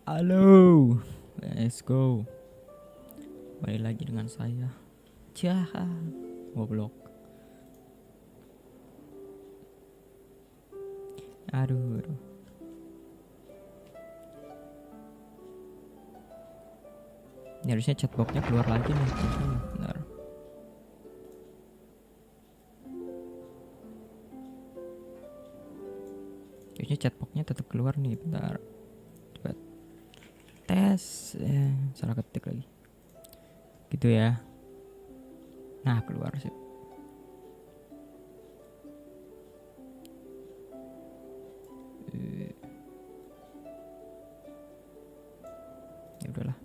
Halo, let's go. Balik lagi dengan saya. Jahat, goblok. Aduh. Ini harusnya chatboxnya keluar lagi nih. Benar. Harusnya chatboxnya tetap keluar nih. Bentar. Coba tes. Salah ketik lagi. Gitu ya. Nah, keluar sih. Ya udahlah.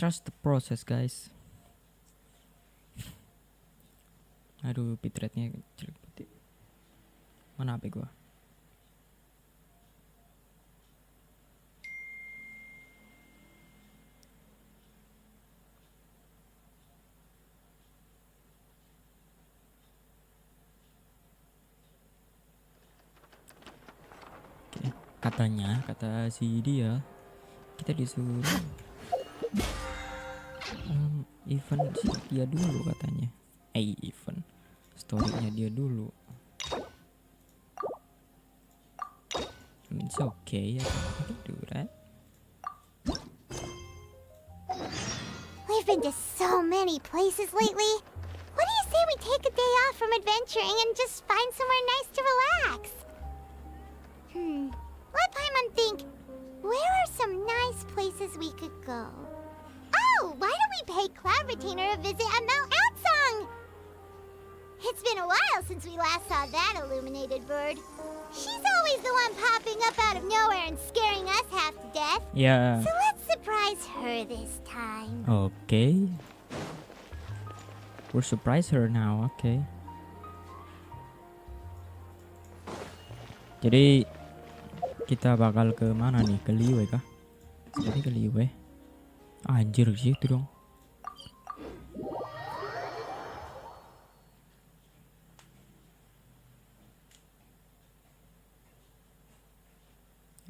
Trust the process, guys. Aduh, bitrate-nya jelek banget. Mana HP gua? Oke, katanya, kata si dia, kita disuruh event dia dulu katanya. Event story-nya dia dulu. It's okay, I can do that. We've been to so many places lately. What do you say we take a day off from adventuring and just find somewhere nice to relax? Let Paimon think. Where are some nice places we could go? Oh, why don't we pay Cloud Retainer a visit at Mount Outsong? It's been a while since we last saw that illuminated bird. She's always the one popping up out of nowhere and scaring us half to death. Yeah. So let's surprise her this time. Okay. We'll surprise her now, okay. Jadi kita bakal ke mana nih? Ke Liwe kah? Jadi ke Liwe. Anjir sih itu dong.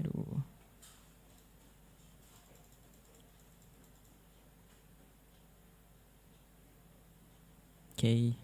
Aduh. Oke.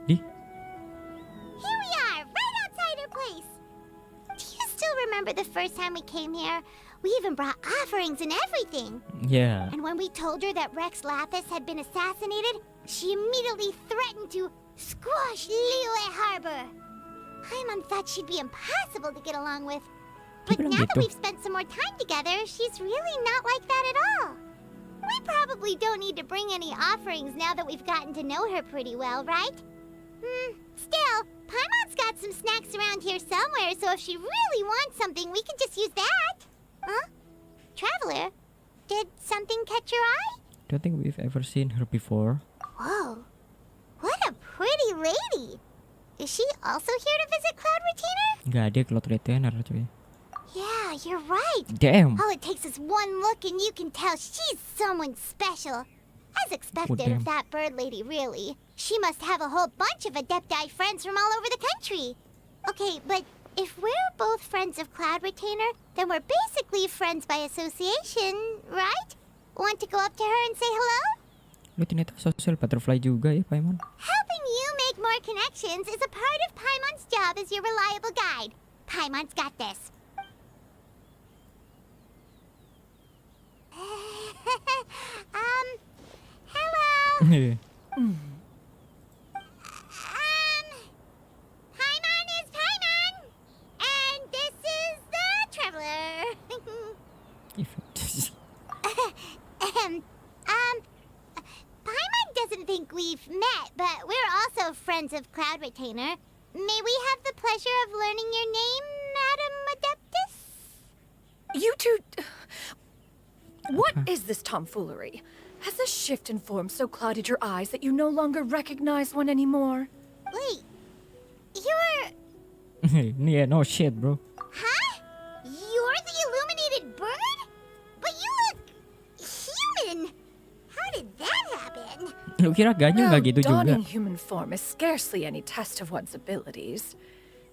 Here we are, right outside her place. Do you still remember the first time we came here? We even brought offerings and everything. Yeah. And when we told her that Rex Lapis had been assassinated, she immediately threatened to squash Liyue Harbor. Paimon thought she'd be impossible to get along with. But bilang now that gitu. we've spent some more time together, she's really not like that at all. We probably don't need to bring any offerings now that we've gotten to know her pretty well, right? Still, Paimon's got some snacks around here somewhere, so if she really wants something, we can just use that. Huh? Traveler, did something catch your eye? Don't think we've ever seen her before. Whoa, what a pretty lady. Is she also here to visit Cloud Retainer? Nggak ada Cloud Retainer cuy. Yeah, you're right. Damn. All it takes is one look and you can tell she's someone special. As expected damn. of that bird lady, really. She must have a whole bunch of Adepti friends from all over the country. Okay, but if we're both friends of Cloud Retainer, then we're basically friends by association, right? Want to go up to her and say hello? Lu ternyata social butterfly juga ya Paimon. Helping you make more connections is a part of Paimon's job as your reliable guide. Paimon's got this. Hello. Paimon is Paimon, and this is the Traveler. friends of Cloud Retainer. May we have the pleasure of learning your name, Madam Adeptus? You two... What is this tomfoolery? Has this shift in form so clouded your eyes that you no longer recognize one anymore? Wait, you're... Yeah, no shit, bro. Huh? You're the illuminated bird? But you look... human! How did that happen? Lu kira Ganyu nggak gitu juga? Donning human form is scarcely any test of one's abilities.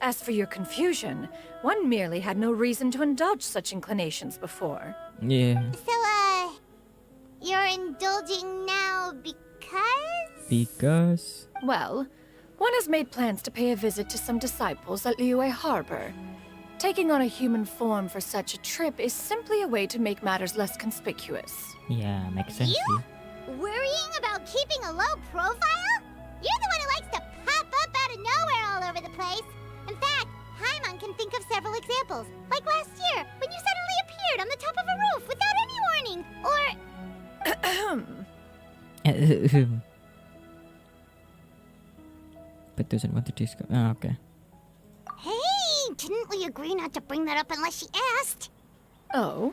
As for your confusion, one merely had no reason to indulge such inclinations before. Yeah. So, you're indulging now Because... Well, one has made plans to pay a visit to some disciples at Liyue Harbor. Taking on a human form for such a trip is simply a way to make matters less conspicuous. Yeah, makes sense You? sih. Worrying about keeping a low profile? You're the one who likes to pop up out of nowhere all over the place. In fact, Paimon can think of several examples. Like last year, when you suddenly appeared on the top of a roof without any warning. Or... But doesn't want to discuss. Ah, okay. Hey, didn't we agree not to bring that up unless she asked? Oh?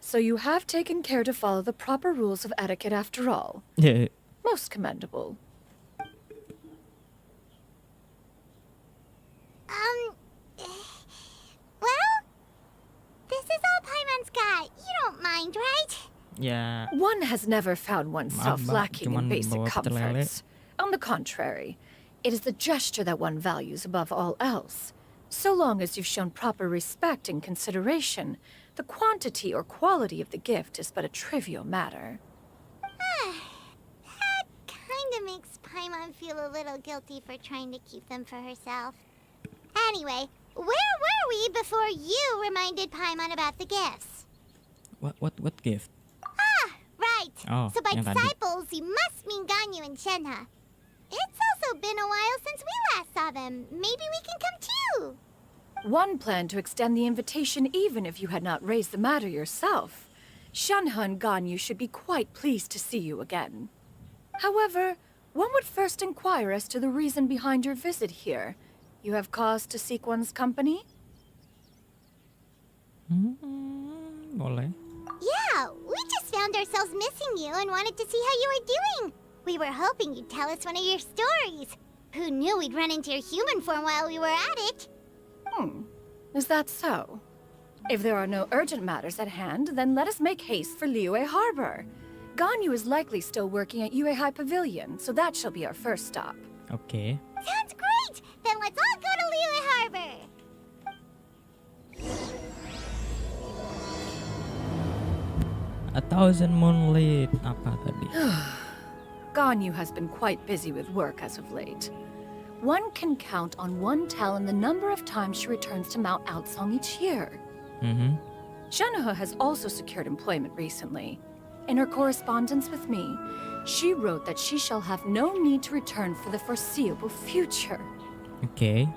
So you have taken care to follow the proper rules of etiquette after all. Yeah. Most commendable. Well, this is all Paimon's got. You don't mind, right? Ya, One has never found oneself Mbak, lacking in cuman basic bawa pecel lele. comforts. On the contrary, it is the gesture that one values above all else. So long as you've shown proper respect and consideration, the quantity or quality of the gift is but a trivial matter. That kinda makes Paimon feel a little guilty for trying to keep them for herself. Anyway, where were we before you reminded Paimon about the gifts? what gift? Right. Oh, So by yang tadi. disciples, you must mean Ganyu and Shenhe. It's also been a while since we last saw them. Maybe we can come too. One planned to extend the invitation even if you had not raised the matter yourself. Shenhe and Ganyu should be quite pleased to see you again. However, one would first inquire as to the reason behind your visit here. You have cause to seek one's company? Boleh. Yeah, we just found ourselves missing you and wanted to see how you were doing. We were hoping you'd tell us one of your stories. Who knew we'd run into your human form while we were at it? Is that so? If there are no urgent matters at hand, then let us make haste for Liyue Harbor. Ganyu is likely still working at Yue High Pavilion, so that shall be our first stop. Oke. Sounds great! Then let's all go to Liyue Harbor! 1,000 moonlit. Apa tadi? Ganyu has been quite busy with work as of late. One can count on one talon the number of times she returns to Mount Outsong each year. Shenhe has also secured employment recently. In her correspondence with me, she wrote that she shall have no need to return for the foreseeable future. Oke.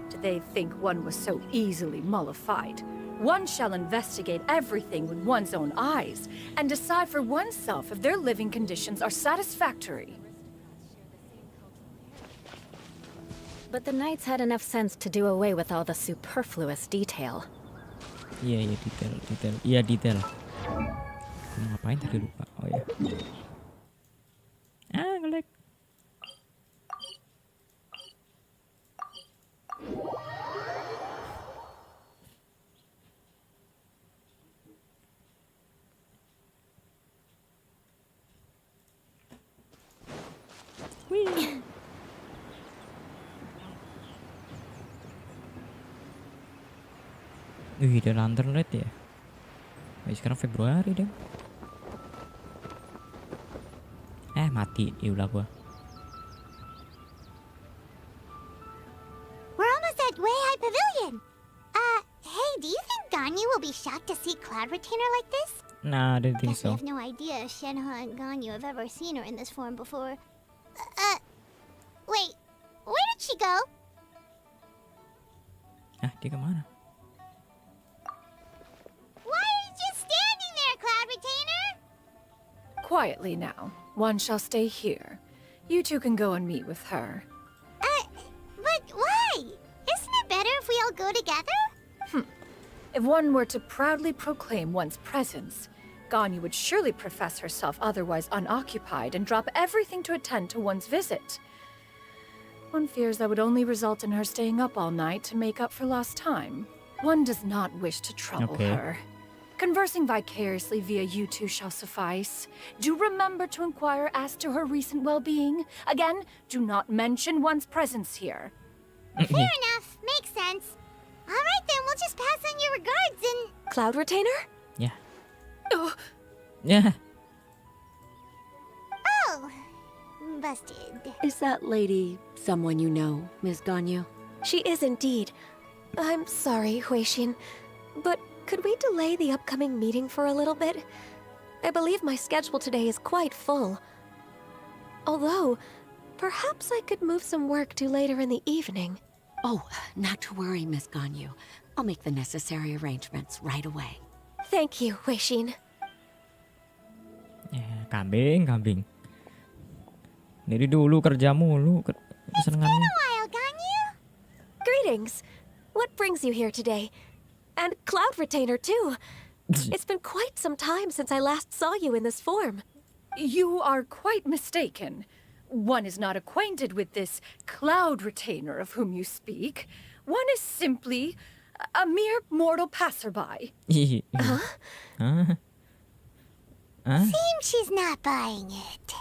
Did they think one was so easily mollified? One shall investigate everything with one's own eyes and decide for oneself if their living conditions are satisfactory. But the knights had enough sense to do away with all the superfluous detail. Iya, detail. Iya, detail. Aku mau ngapain tadi lupa. Oh ya. Ngelag. Wih. Wih, ada lantern red ya. Sekarang Februari deh. Mati ulah gua. We're almost at Wei High Pavilion. Hey, do you think Ganyu will be shocked to see Cloud Retainer like this? Nah, I didn't think Guess we so. have no idea if Shenhe and Ganyu have ever seen her in this form before. Wait, where did she go? Dia kemana? Why are you just standing there, Cloud Retainer? Quietly now. One shall stay here. You two can go and meet with her. But why? Isn't it better if we all go together? If one were to proudly proclaim one's presence, Ganyu would surely profess herself otherwise unoccupied and drop everything to attend to one's visit. One fears that would only result in her staying up all night to make up for lost time. One does not wish to trouble Okay. her. Conversing vicariously via you two shall suffice. Do remember to inquire as to her recent well-being. Again, do not mention one's presence here. Fair enough. Makes sense. All right, then we'll just pass on your regards and... Cloud Retainer? Yeah. Oh, Yeah. Oh, busted. Is that lady someone you know, Miss Ganyu? She is indeed. I'm sorry, Huixin, but could we delay the upcoming meeting for a little bit? I believe my schedule today is quite full. Although, perhaps I could move some work to later in the evening. Oh, not to worry, Miss Ganyu. I'll make the necessary arrangements right away. Thank you, Huixin. Ya, kambing. Dari dulu kerja mulu, kesenangannya. While, Ganyu? Greetings. What brings you here today? And Cloud Retainer, too. It's been quite some time since I last saw you in this form. you are quite mistaken. One is not acquainted with this cloud retainer of whom you speak. One is simply a mere mortal passerby. Huh? Huh? Seems she's not buying it.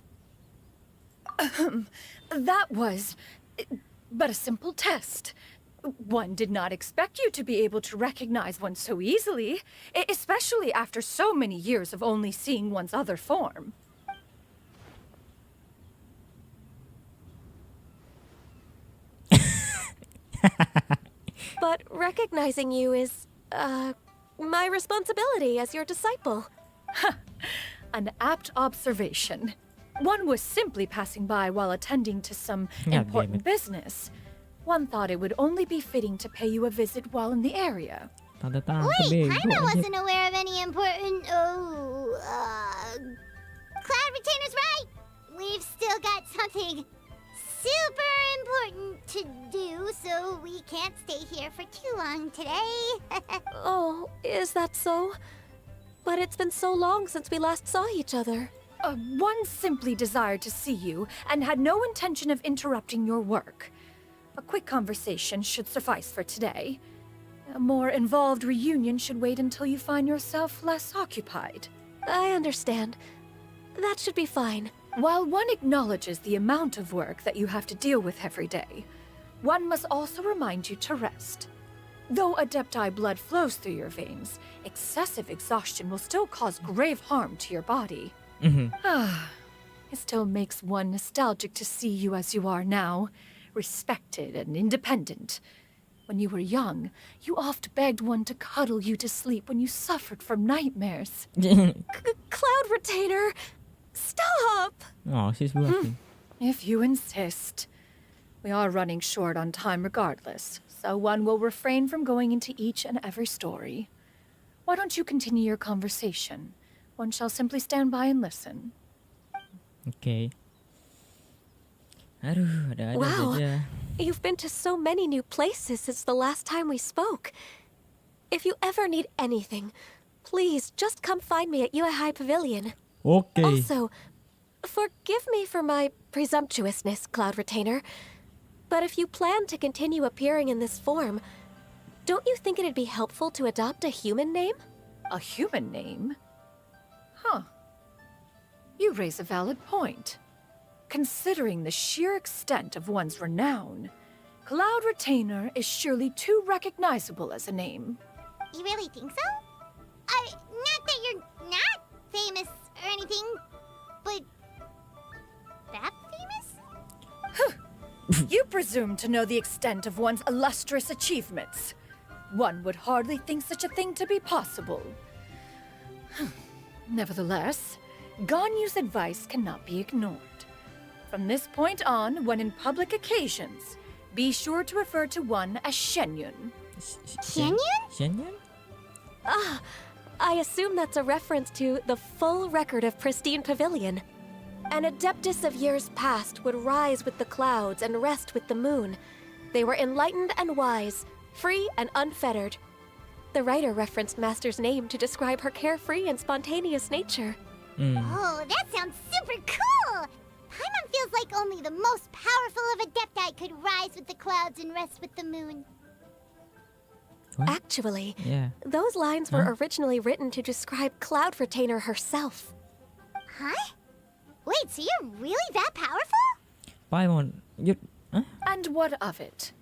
That was but a simple test. One did not expect you to be able to recognize one so easily, especially after so many years of only seeing one's other form. But recognizing you is, my responsibility as your disciple. An apt observation. One was simply passing by while attending to some God damn important it. business. One thought it would only be fitting to pay you a visit while in the area. Tanda tangkap Wait, bego Paimon aja. wasn't aware of any important... Cloud Retainer's right! We've still got something super important to do, so we can't stay here for too long today. Oh, is that so? But it's been so long since we last saw each other. One simply desired to see you and had no intention of interrupting your work. A quick conversation should suffice for today. A more involved reunion should wait until you find yourself less occupied. I understand. That should be fine. While one acknowledges the amount of work that you have to deal with every day, one must also remind you to rest. Though Adepti blood flows through your veins, excessive exhaustion will still cause grave harm to your body. It still makes one nostalgic to see you as you are now, respected and independent. When you were young, you oft begged one to cuddle you to sleep when you suffered from nightmares. Cloud Retainer! Stop! Oh, she's working. If you insist. We are running short on time regardless, so one will refrain from going into each and every story. Why don't you continue your conversation? One shall simply stand by and listen. Okay. Aduh, ada Wow. aja. You've been to so many new places since the last time we spoke. If you ever need anything, please just come find me at Uehai Pavilion. Okay. Also, forgive me for my presumptuousness, Cloud Retainer, but if you plan to continue appearing in this form, don't you think it'd be helpful to adopt a human name? A human name? Huh. You raise a valid point. Considering the sheer extent of one's renown, Cloud Retainer is surely too recognizable as a name. You really think so? Not that you're not famous or anything, but... that famous? You presume to know the extent of one's illustrious achievements. One would hardly think such a thing to be possible. Nevertheless, Ganyu's advice cannot be ignored. From this point on, when in public occasions, be sure to refer to one as xianyun. Xianyun? Xianyun? I assume that's a reference to the full record of Pristine Pavilion. An adeptus of years past would rise with the clouds and rest with the moon. They were enlightened and wise, free and unfettered. The writer referenced Master's name to describe her carefree and spontaneous nature. Oh, that sounds super cool! Paimon feels like only the most powerful of Adepti could rise with the clouds and rest with the moon. What? Actually, Yeah. those lines were originally written to describe Cloud Retainer herself. Huh? Wait, so you're really that powerful? Paimon, you... Huh? And what of it?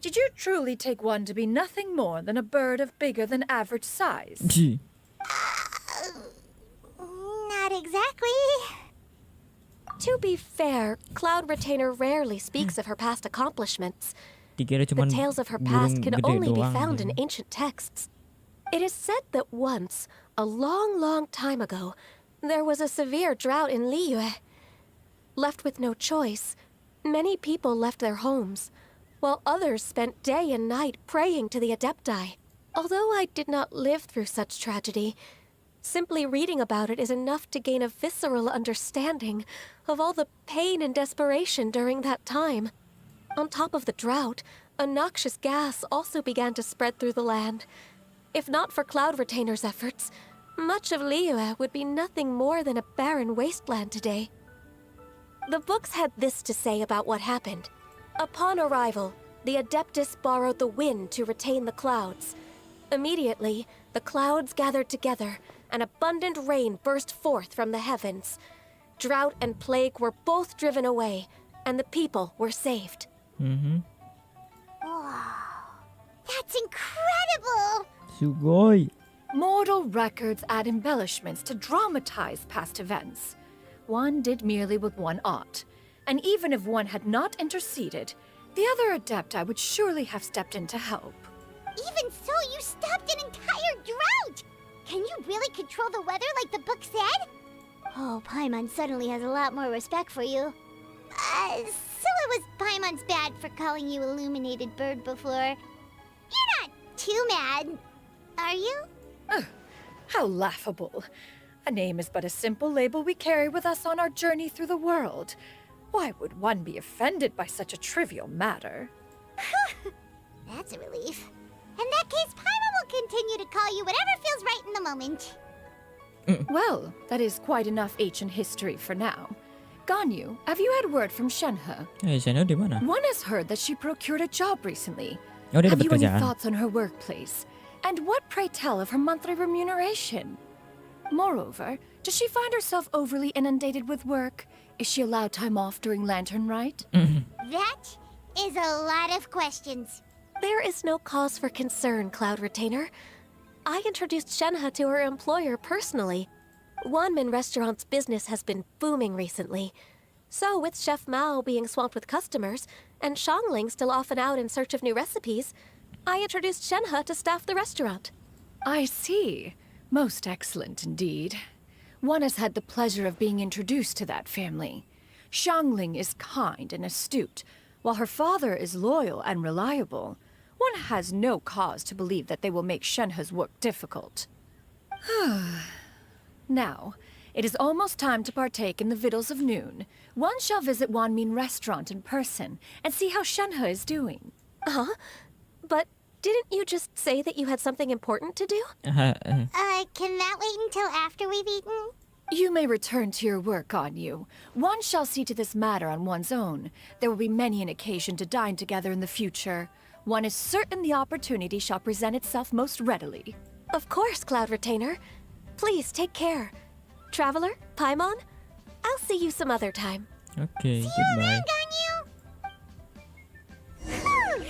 Did you truly take one to be nothing more than a bird of bigger than average size? Gee. Not exactly. To be fair, Cloud Retainer rarely speaks of her past accomplishments. Dikira The cuman tales of her burung past can gede only be doang found gitu. in ancient texts. It is said that once, a long, long time ago, there was a severe drought in Liyue. Left with no choice, many people left their homes, while others spent day and night praying to the Adepti. Although I did not live through such tragedy, simply reading about it is enough to gain a visceral understanding of all the pain and desperation during that time. On top of the drought, a noxious gas also began to spread through the land. If not for Cloud Retainer's efforts, much of Liyue would be nothing more than a barren wasteland today. The books had this to say about what happened. Upon arrival, the Adeptus borrowed the wind to retain the clouds. Immediately, the clouds gathered together, and abundant rain burst forth from the heavens. Drought and plague were both driven away, and the people were saved. That's incredible! Sugoi. Mortal records add embellishments to dramatize past events. One did merely what one ought, and even if one had not interceded, the other Adepti would surely have stepped in to help. Even so, you stopped an entire drought! Can you really control the weather like the book said? Oh, Paimon suddenly has a lot more respect for you. So it was Paimon's bad for calling you Illuminated Bird before. You're not too mad, are you? How laughable. A name is but a simple label we carry with us on our journey through the world. Why would one be offended by such a trivial matter? That's a relief. In that case, Paimon will continue to call you whatever feels right in the moment. Well, that is quite enough ancient history for now. Ganyu, have you had word from Shenhe? Xianyun di mana? One has heard that she procured a job recently. Oh, dia Have dapat you any kerjaan. thoughts on her workplace? And what, pray tell, of her monthly remuneration? Moreover, does she find herself overly inundated with work? Is she allowed time off during Lantern Rite? That is a lot of questions. There is no cause for concern, Cloud Retainer. I introduced Shenhe to her employer personally. Wanmin Restaurant's business has been booming recently. So, with Chef Mao being swamped with customers, and Shangling still off and out in search of new recipes, I introduced Shenhe to staff the restaurant. I see. Most excellent indeed. One has had the pleasure of being introduced to that family. Shangling is kind and astute, while her father is loyal and reliable. One has no cause to believe that they will make Shenhe's work difficult. Now, it is almost time to partake in the victuals of noon. One shall visit Wanmin Restaurant in person and see how Shenhe is doing. Huh? But didn't you just say that you had something important to do? Can that wait until after we've eaten? You may return to your work, Ganyu. One shall see to this matter on one's own. There will be many an occasion to dine together in the future. One is certain the opportunity shall present itself most readily. Of course, Cloud Retainer. Please take care. Traveler, Paimon, I'll see you some other time. Okay, goodbye. Ganyu! Whew.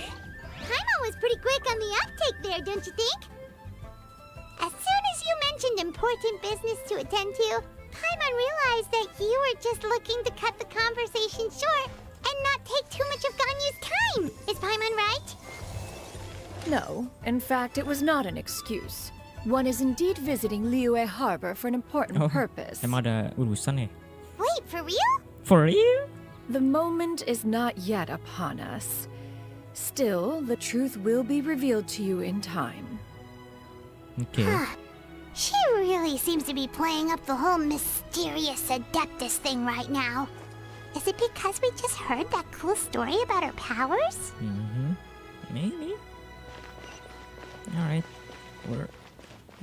Paimon was pretty quick on the uptake there, don't you think? As soon as you mentioned important business to attend to, Paimon realized that you were just looking to cut the conversation short and not take too much of Ganyu's time. Is Paimon right? No, in fact, it was not an excuse. One is indeed visiting Liyue Harbor for an important purpose. Emang ada urusan ya? Wait, for real? For real? The moment is not yet upon us. Still, the truth will be revealed to you in time. Okay. She really really seems to be playing up the whole mysterious adeptus thing right now. Is it because we just heard that cool story about her powers? Maybe. Alright. We're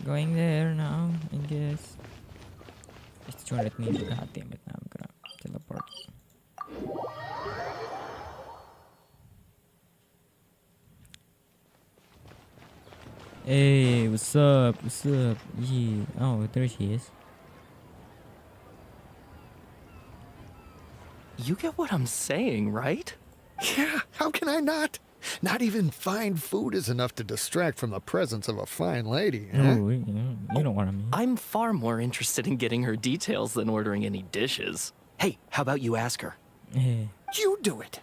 going there now, I guess. Just cuma lihat nih juga hati amit na bergerak. Teleport. Hey, what's up? What's up? Yeah. Oh, there she is. You get what I'm saying, right? Yeah, how can I not? Not even fine food is enough to distract from the presence of a fine lady. Huh? Oh, you know what I mean. I'm far more interested in getting her details than ordering any dishes. Hey, how about you ask her? Hey. You do it.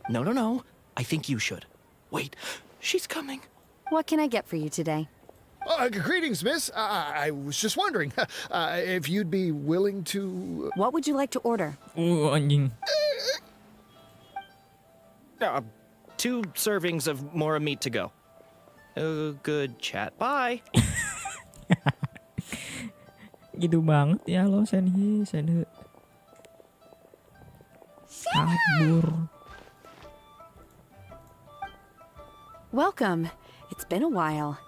No. I think you should. Wait, she's coming. What can I get for you today? Greetings, miss. I was just wondering if you'd be willing to... What would you like to order? Oh, anjing. 2 servings of more meat to go. Good chat. Bye. Gitu banget ya lo Senhe. Kabur. Welcome. It's been a while.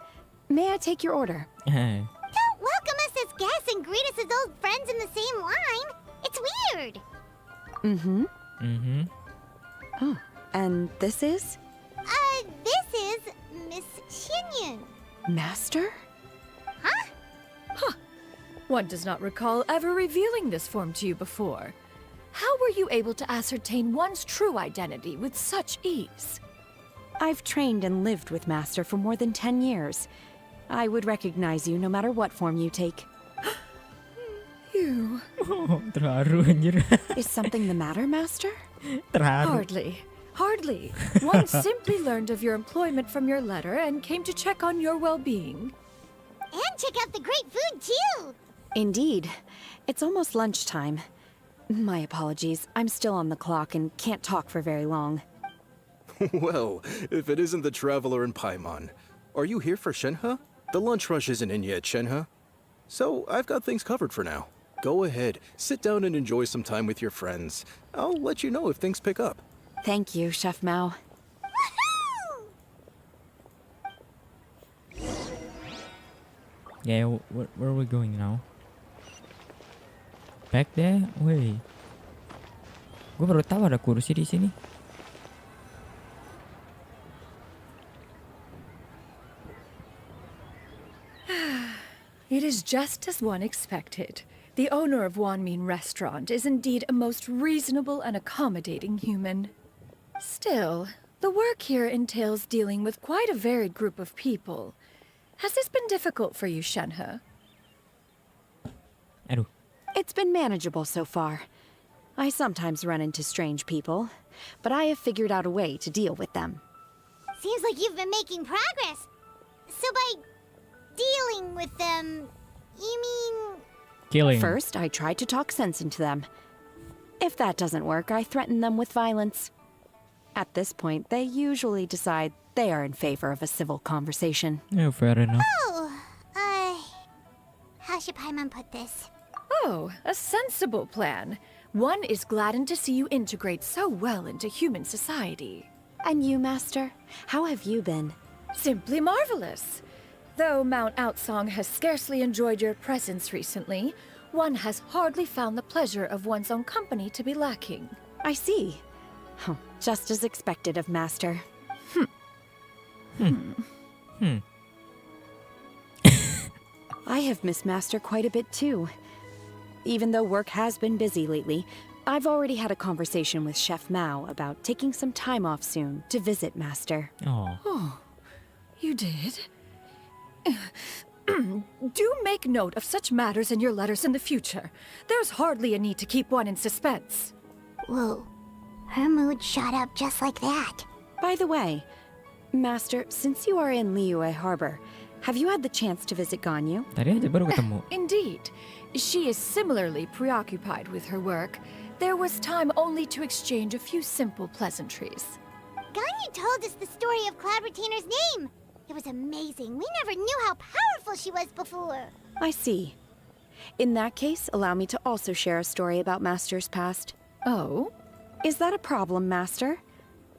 May I take your order? Hey. Don't welcome us as guests and greet us as old friends in the same line. It's weird. Oh, and this is? This is Miss Xianyun. Master? One does not recall ever revealing this form to you before. How were you able to ascertain one's true identity with such ease? I've trained and lived with Master for more than 10 years. I would recognize you no matter what form you take. You... Oh, terharu anjir. Is something the matter, Master? Terharu. Hardly. One simply learned of your employment from your letter and came to check on your well-being. And check out the great food, too. Indeed. It's almost lunchtime. My apologies. I'm still on the clock and can't talk for very long. Well, if it isn't the traveler in Paimon. Are you here for Shenhe? The lunch rush isn't in yet, Shenhe. So, I've got things covered for now. Go ahead, sit down and enjoy some time with your friends. I'll let you know if things pick up. Thank you, Chef Mao. Yeah, where are we going now? Back there? Wait. Gue baru tahu ada kursi di sini. It is just as one expected. The owner of Wanmin Restaurant is indeed a most reasonable and accommodating human. Still, the work here entails dealing with quite a varied group of people. Has this been difficult for you, Shenhe? Aduh. It's been manageable so far. I sometimes run into strange people, but I have figured out a way to deal with them. Seems like you've been making progress. So by dealing with them, you mean... Killing. First, I try to talk sense into them. If that doesn't work, I threaten them with violence. At this point, they usually decide they are in favor of a civil conversation. Yeah, fair enough. How should Paimon put this? Oh, a sensible plan. One is gladdened to see you integrate so well into human society. And you, Master? How have you been? Simply marvelous. Though Mount Outsong has scarcely enjoyed your presence recently, one has hardly found the pleasure of one's own company to be lacking. I see. Oh, just as expected of Master. I have missed Master quite a bit too. Even though work has been busy lately, I've already had a conversation with Chef Mao about taking some time off soon to visit Master. Oh. You did? Do make note of such matters in your letters in the future. There's hardly a need to keep one in suspense. Whoa. Her mood shot up just like that. By the way, Master, since you are in Liyue Harbor, have you had the chance to visit Ganyu? Tadi aja baru ketemu. Indeed. She is similarly preoccupied with her work. There was time only to exchange a few simple pleasantries. Ganyu told us the story of Cloud Retainer's name. It was amazing. We never knew how powerful she was before. I see. In that case, allow me to also share a story about Master's past. Oh? Is that a problem, Master?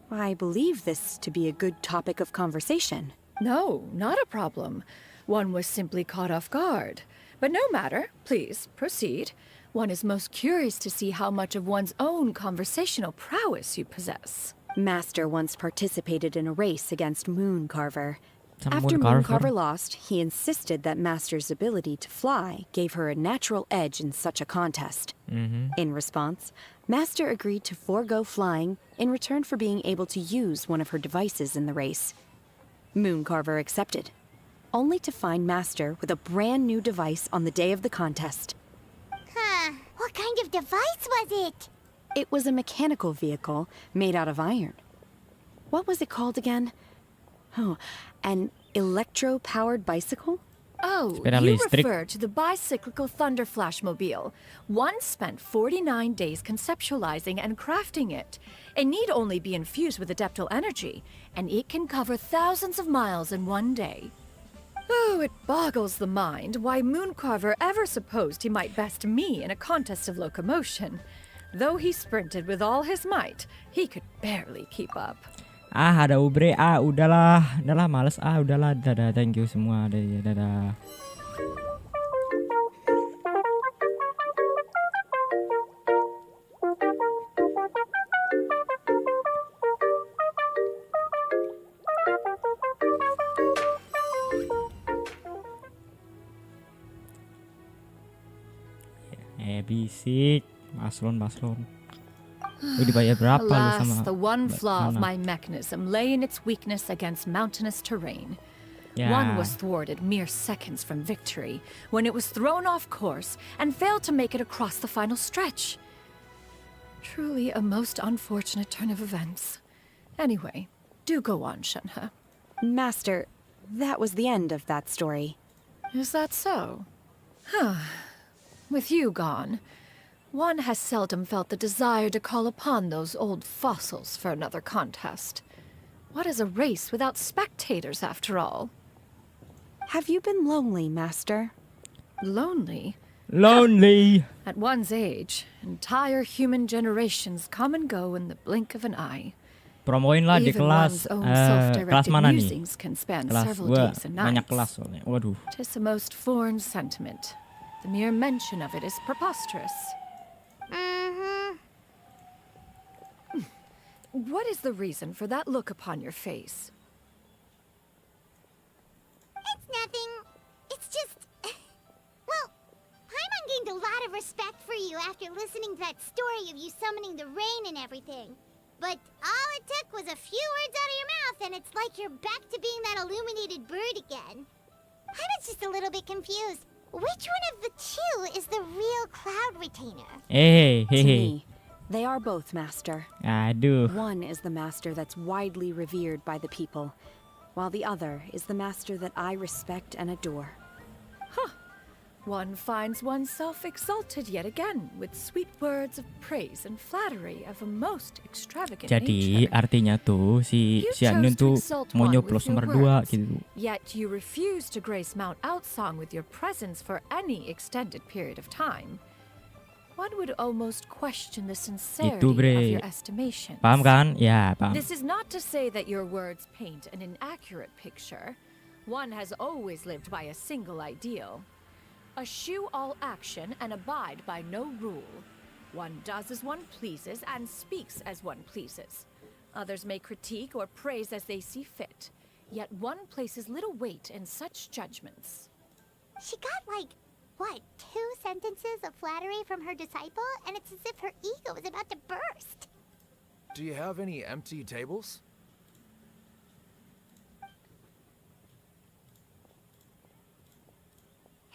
I believe this to be a good topic of conversation. No, not a problem. One was simply caught off guard. But no matter. Please, proceed. One is most curious to see how much of one's own conversational prowess you possess. Master once participated in a race against Mooncarver. Sama After Mooncarver. Mooncarver lost, he insisted that Master's ability to fly gave her a natural edge in such a contest. In response, Master agreed to forego flying in return for being able to use one of her devices in the race. Mooncarver accepted, only to find Master with a brand new device on the day of the contest. Huh. What kind of device was it? It was a mechanical vehicle made out of iron. What was it called again? Oh, an electro-powered bicycle? Oh, Sepeda you listrik. refer to the bicyclical Thunder Flashmobile. One spent 49 days conceptualizing and crafting it. It need only be infused with adeptal energy, and it can cover thousands of miles in one day. Oh, it boggles the mind why Mooncarver ever supposed he might best me in a contest of locomotion. Though he sprinted with all his might, he could barely keep up. Ada ubre, udahlah, males, udahlah, dadah, thank you semua, dadah. Bisik, Maslon. Dibayar berapa lu Alas, sama the one flaw of Nana? my mechanism lay in its weakness against mountainous terrain. Ya. One was thwarted mere seconds from victory, when it was thrown off course and failed to make it across the final stretch. Truly a most unfortunate turn of events. Anyway, do go on, Shenhe. Master, that was the end of that story. Is that so? With you gone, one has seldom felt the desire to call upon those old fossils for another contest. What is a race without spectators, after all? Have you been lonely, Master? Lonely? Lonely. At one's age, entire human generations come and go in the blink of an eye. Promoin lah di Even kelas. one's own Kelas self-directed mana nih? musings can span Kelas several gua days and banyak nights. kelas soalnya. Waduh. Tis a most foreign sentiment. The mere mention of it is preposterous. What is the reason for that look upon your face? It's nothing. It's just... Well, Paimon gained a lot of respect for you after listening to that story of you summoning the rain and everything. But all it took was a few words out of your mouth and it's like you're back to being that illuminated bird again. Paimon's just a little bit confused. Which one of the two is the real cloud retainer? Hey. To me, they are both, Master. Aduh. One is the Master that's widely revered by the people, while the other is the Master that I respect and adore. One finds oneself exalted yet again with sweet words of praise and flattery of a most extravagant Jadi nature. artinya tuh si You Xianyun chose to tuh exalt mau one nyoblos with your nomor 2 words, gitu. Yet you refuse to grace Mount Outsong with your presence for any extended period of time. One would almost question the sincerity Itu, Bre. of your estimation. Paham kan? Ya, paham. This is not to say that your words paint an inaccurate picture. One has always lived by a single ideal. Eschew all action and abide by no rule. One does as one pleases and speaks as one pleases. Others may critique or praise as they see fit. Yet one places little weight in such judgments. She got like, what, 2 sentences of flattery from her disciple? And it's as if her ego is about to burst. Do you have any empty tables?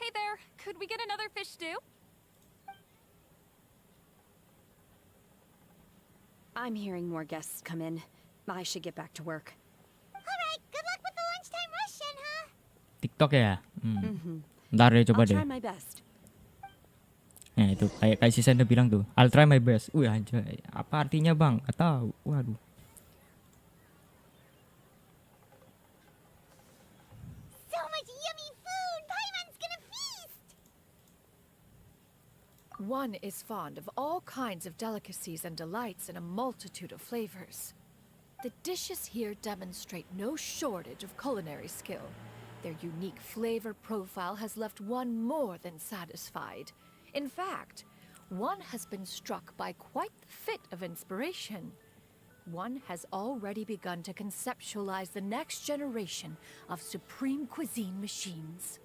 Hey there, could we get another fish stew? I'm hearing more guests come in. I should get back to work. Alright, good luck with the lunchtime rush, Shenhe. TikTok ya? Ntar deh coba I'll deh. try my best. Nah itu kayak si Senda bilang tuh, I'll try my best. Wih anjay, apa artinya bang? Gak tahu. Waduh. So much yummy food! Paimon's gonna feast! One is fond of all kinds of delicacies and delights in a multitude of flavors. The dishes here demonstrate no shortage of culinary skill. Their unique flavor profile has left one more than satisfied. In fact, one has been struck by quite the fit of inspiration. One has already begun to conceptualize the next generation of supreme cuisine machines.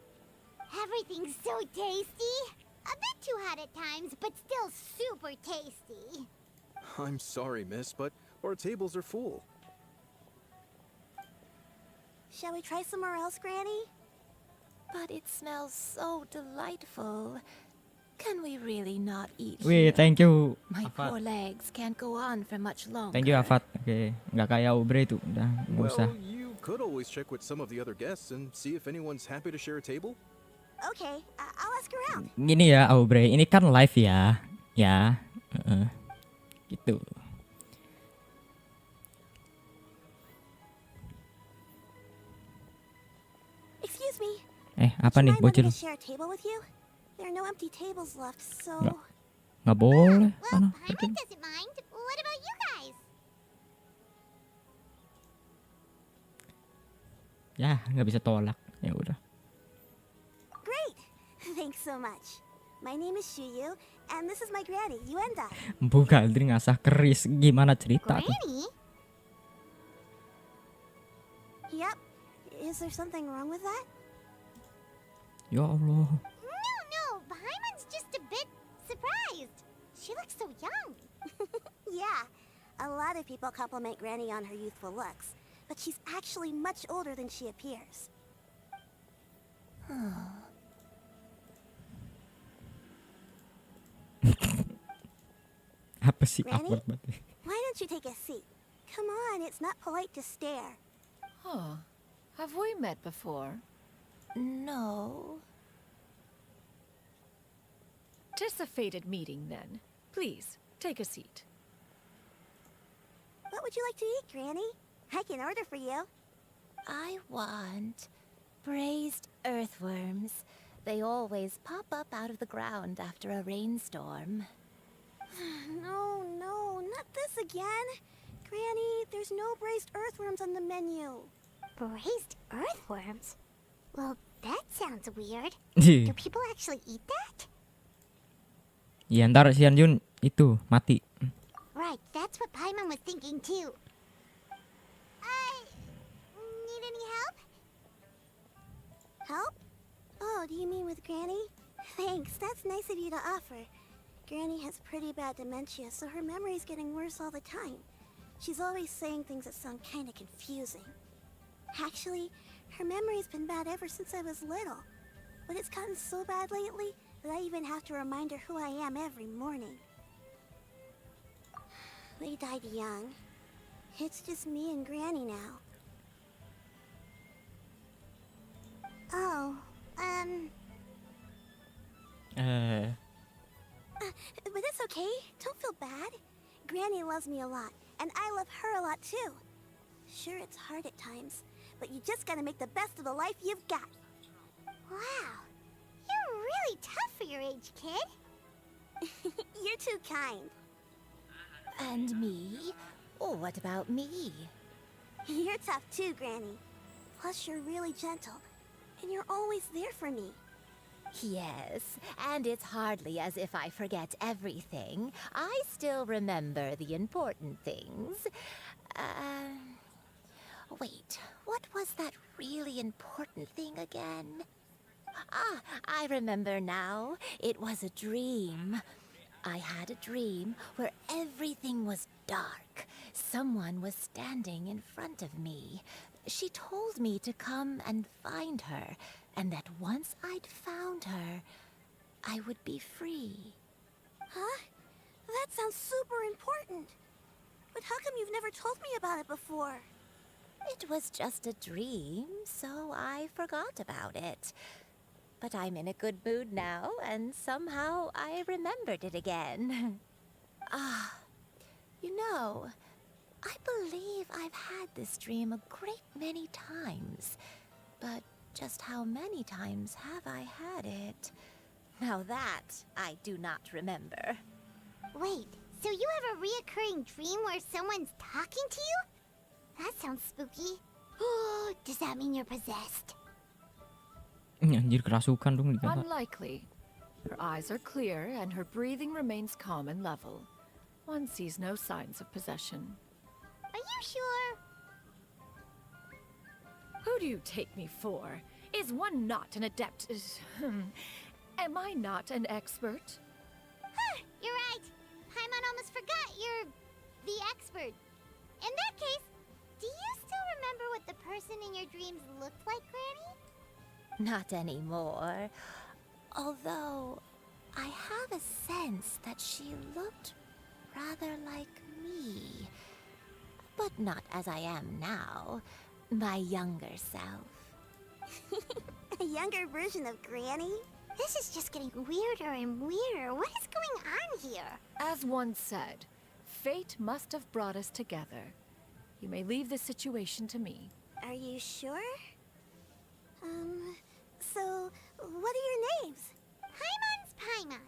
Everything's so tasty. A bit too hot at times, but still super tasty. I'm sorry, miss, but our tables are full. Shall we try somewhere else, Granny? But it smells so delightful. Can we really not eat Wih, here? thank you, My Afat. poor legs can't go on for much longer. Thank you, Afat. Oke, nggak kayak Ubre itu, udah nggak usah. Well, you could always check with some of the other guests and see if anyone's happy to share a table. Okay, I'll ask around. Gini ya, Aubrey, ini kan live ya, gitu. Excuse me. Apa nih, Would you mind bocil? letting me share a table with you? There are no empty tables left, so... Nggak boleh. Well, Sana, Paimon doesn't mind. What about you guys? ya, nggak bisa tolak. Ya udah. Great! Thanks so much. My name is Shuyu, and this is my granny, Yuenda. Bu Galdri ngasah keris, gimana cerita tuh? Granny? Yep. Is there something wrong with that? Ya Allah. No, Paimon's just a bit surprised. She looks so young. Yeah. A lot of people compliment Granny on her youthful looks, but she's actually much older than she appears. Apa sih Granny? awkward banget? Why don't you take a seat? Come on, it's not polite to stare. Huh. Have we met before? No. Tis a fated meeting, then. Please, take a seat. What would you like to eat, Granny? I can order for you. I want braised earthworms. They always pop up out of the ground after a rainstorm. No, not this again. Granny, there's no braised earthworms on the menu. Braised earthworms? Well, that sounds weird. Do people actually eat that? Ya ntar xianyun itu mati. Right, that's what Paimon was thinking too. Need any help? Help? Oh, do you mean with Granny? Thanks, that's nice of you to offer. Granny has pretty bad dementia, so her memory's getting worse all the time. She's always saying things that sound kinda confusing. Actually, her memory's been bad ever since I was little. But it's gotten so bad lately that I even have to remind her who I am every morning. They died young. It's just me and Granny now. Oh, but it's okay. Don't feel bad. Granny loves me a lot, and I love her a lot too. Sure, it's hard at times, but you just gotta make the best of the life you've got. Wow, you're really tough for your age, kid. You're too kind. And me? Oh, what about me? You're tough too, Granny. Plus, you're really gentle, and you're always there for me. Yes, and it's hardly as if I forget everything. I still remember the important things. Wait, what was that really important thing again? Ah, I remember now. It was a dream. I had a dream where everything was dark. Someone was standing in front of me. She told me to come and find her, and that once I'd found her, I would be free. Huh? That sounds super important. But how come you've never told me about it before? It was just a dream, so I forgot about it. But I'm in a good mood now, and somehow I remembered it again. You know, I believe I've had this dream a great many times. But just how many times have I had it? Now that I do not remember. Wait, so you have a reoccurring dream where someone's talking to you? That sounds spooky. Does that mean you're possessed? Anjir kerasukan dong dikata. Unlikely. Her eyes are clear and her breathing remains calm and level. One sees no signs of possession. Are you sure? Who do you take me for? Is one not an adept? Am I not an expert? You're right. Paimon almost forgot you're the expert. In that case, do you still remember what the person in your dreams looked like, Granny? Not anymore. Although, I have a sense that she looked rather like me. But not as I am now. My younger self. A younger version of Granny? This is just getting weirder and weirder. What is going on here? As one said, fate must have brought us together. You may leave this situation to me. Are you sure? So, what are your names? Paimon's Paimon.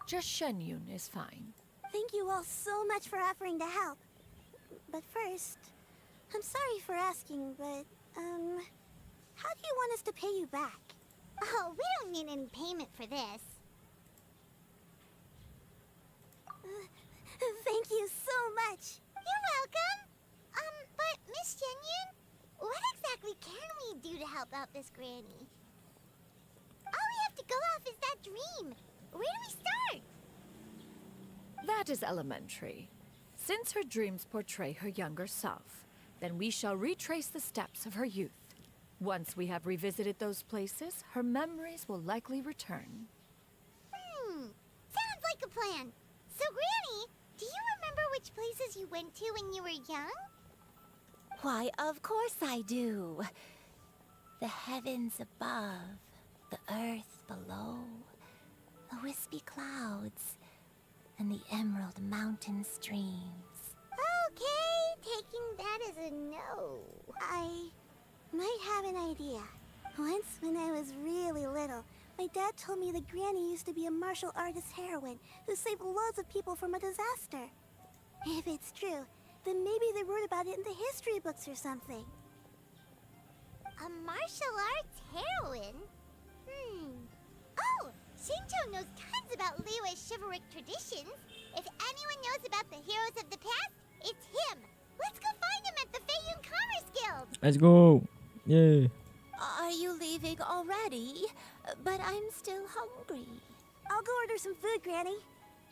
Just Xianyun is fine. Thank you all so much for offering to help. But first, I'm sorry for asking, but, how do you want us to pay you back? Oh, we don't need any payment for this. Thank you so much. You're welcome. But Miss Xianyun, what exactly can we do to help out this granny? All we have to go off is that dream. Where do we start? That is elementary. Since her dreams portray her younger self, then we shall retrace the steps of her youth. Once we have revisited those places, her memories will likely return. Sounds like a plan. So, Granny, do you remember which places you went to when you were young? Why, of course I do. The heavens above, the earth below, the wispy clouds, and the emerald mountain streams. Okay, taking that as a no. I might have an idea. Once, when I was really little, my dad told me that Granny used to be a martial artist heroine who saved loads of people from a disaster. If it's true, then maybe they wrote about it in the history books or something. A martial arts heroine? Oh, Shinto knows tons about Liyue's chivalric traditions. If anyone knows about the heroes of the past, it's him. Let's go find him at the Xianyun Commerce Guild. Let's go. Yay. Are you leaving already? But I'm still hungry. I'll go order some food, Granny.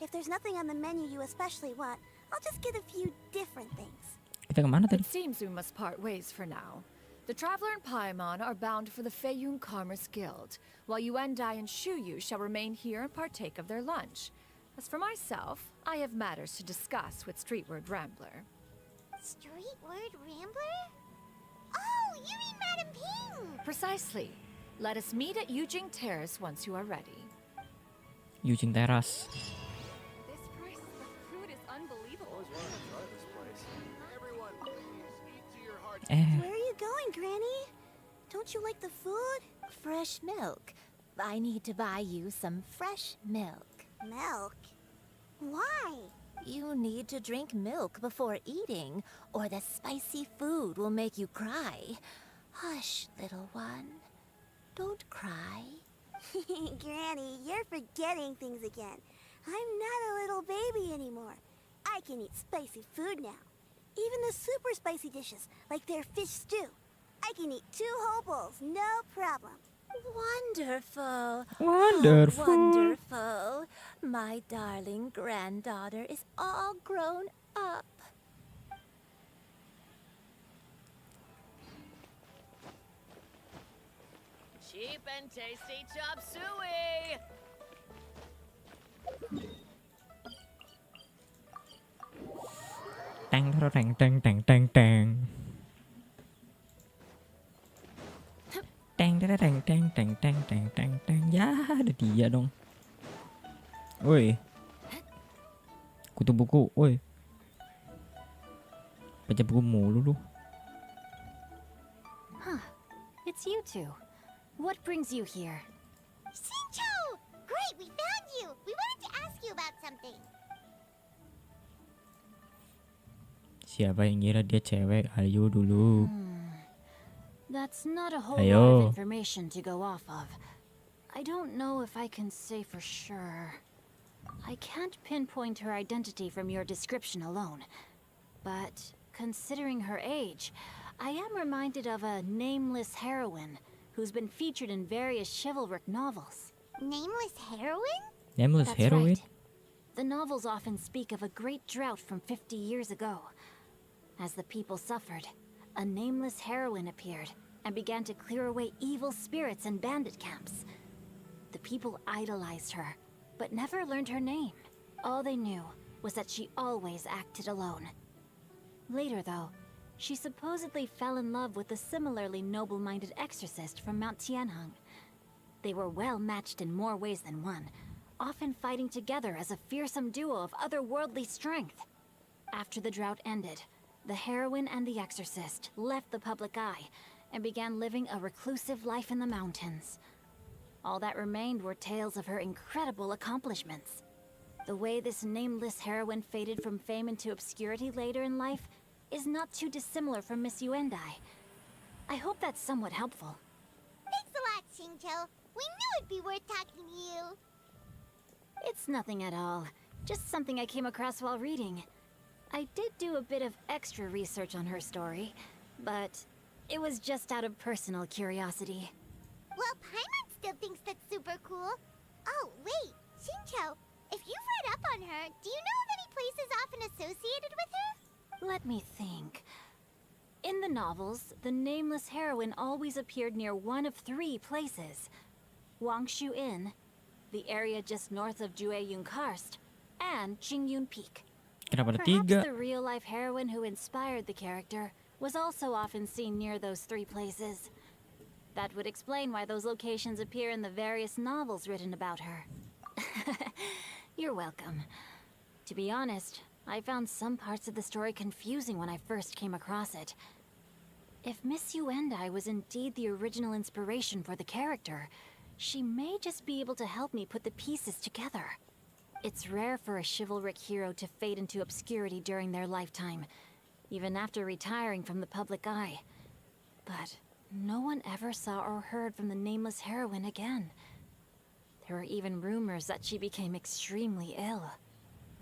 If there's nothing on the menu you especially want, I'll just get a few different things. Kita kemana tadi? It seems we must part ways for now. The Traveler and Paimon are bound for the Xianyun Commerce Guild, while Yuendai and Shuyu shall remain here and partake of their lunch. As for myself, I have matters to discuss with Streetward Rambler. Streetward Rambler? Oh, you mean Madam Ping! Precisely. Let us meet at Yujing Terrace once you are ready. Yujing Teras. This price of the food is unbelievable. Where are you going, Granny? Don't you like the food? Fresh milk. I need to buy you some fresh milk. Milk? Why? You need to drink milk before eating, or the spicy food will make you cry. Hush, little one. Don't cry. Granny, you're forgetting things again. I'm not a little baby anymore. I can eat spicy food now. Even the super spicy dishes, like their fish stew. I can eat 2 whole bowls, no problem. Wonderful. Wonderful. Oh, wonderful. My darling granddaughter is all grown up. Cheap and tasty chop suey! Tang tang tang tang tang tang. Tang tang tang tang tang tang tang tang tang. Ya, ada dia dong. Woi. Kutu buku, woi. Baca buku mulu lu. Huh. It's you two. What brings you here? Shincho! Siapa yang ngira dia cewek? Ayo dulu. That's not a whole Ayo. lot of information to go off of. I don't know if I can say for sure. I can't pinpoint her identity from your description alone. But considering her age, I am reminded of a nameless heroine who's been featured in various chivalric novels. Nameless heroine? Nameless That's heroine? right. The novels often speak of a great drought from 50 years ago. As the people suffered, a nameless heroine appeared and began to clear away evil spirits and bandit camps. The people idolized her, but never learned her name. All they knew was that she always acted alone. Later, though, she supposedly fell in love with a similarly noble-minded exorcist from Mount Tianheng. They were well matched in more ways than one, often fighting together as a fearsome duo of otherworldly strength. After the drought ended, the heroine and the exorcist left the public eye and began living a reclusive life in the mountains. All that remained were tales of her incredible accomplishments. The way this nameless heroine faded from fame into obscurity later in life is not too dissimilar from Miss Yuendai. I hope that's somewhat helpful. Thanks a lot, Xingqiu. We knew it'd be worth talking to you. It's nothing at all. Just something I came across while reading. I did do a bit of extra research on her story, but it was just out of personal curiosity. Well, Paimon still thinks that's super cool. Oh, wait, Xingqiu, if you've read up on her, do you know of any places often associated with her? Let me think. In the novels, the nameless heroine always appeared near one of 3 places. Wangshu Inn, the area just north of Jueyun Karst, and Xianyun Peak. Kenapa ada Perhaps 3? the real-life heroine who inspired the character was also often seen near those 3 places. That would explain why those locations appear in the various novels written about her. You're welcome. To be honest, I found some parts of the story confusing when I first came across it. If Miss Yuendai was indeed the original inspiration for the character, she may just be able to help me put the pieces together. It's rare for a chivalric hero to fade into obscurity during their lifetime, even after retiring from the public eye. But no one ever saw or heard from the nameless heroine again. There were even rumors that she became extremely ill.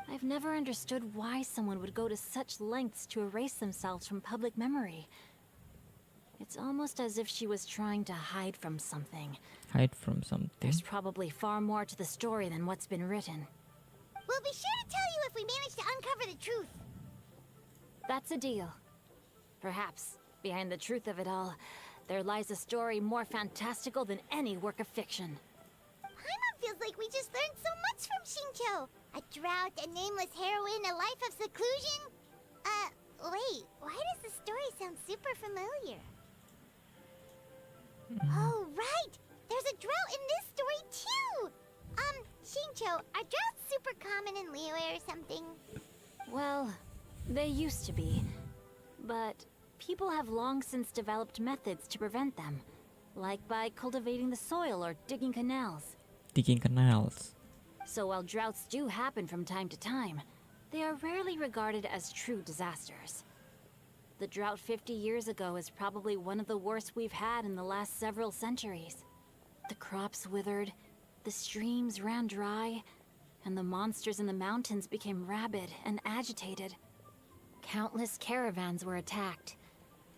I've never understood why someone would go to such lengths to erase themselves from public memory. It's almost as if she was trying to hide from something. Hide from something. There's probably far more to the story than what's been written. We'll be sure to tell you if we manage to uncover the truth. That's a deal. Perhaps, behind the truth of it all, there lies a story more fantastical than any work of fiction. Paimon feels like we just learned so much from Xingqiu. A drought, a nameless heroine, a life of seclusion. Wait, why does the story sound super familiar? Oh, right! There's a drought in this story, too! Xingqiu, are droughts super common in Liyue or something? Well, they used to be. But people have long since developed methods to prevent them. Like by cultivating the soil or digging canals. Digging canals. So while droughts do happen from time to time, they are rarely regarded as true disasters. The drought 50 years ago is probably one of the worst we've had in the last several centuries. The crops withered, the streams ran dry, and the monsters in the mountains became rabid and agitated. Countless caravans were attacked,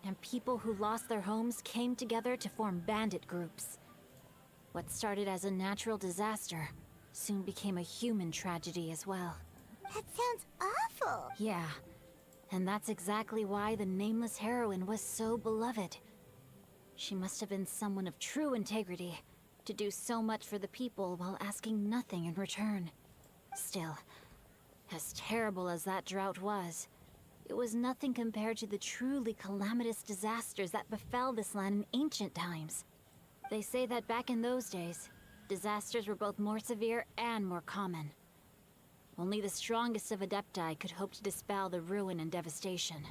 and people who lost their homes came together to form bandit groups. What started as a natural disaster soon became a human tragedy as well. That sounds awful. Yeah, and that's exactly why the nameless heroine was so beloved. She must have been someone of true integrity, to do so much for the people while asking nothing in return. Still, as terrible as that drought was, it was nothing compared to the truly calamitous disasters that befell this land in ancient times. They say that back in those days, disasters were both more severe and more common. Only the strongest of Adepti could hope to dispel the ruin and devastation.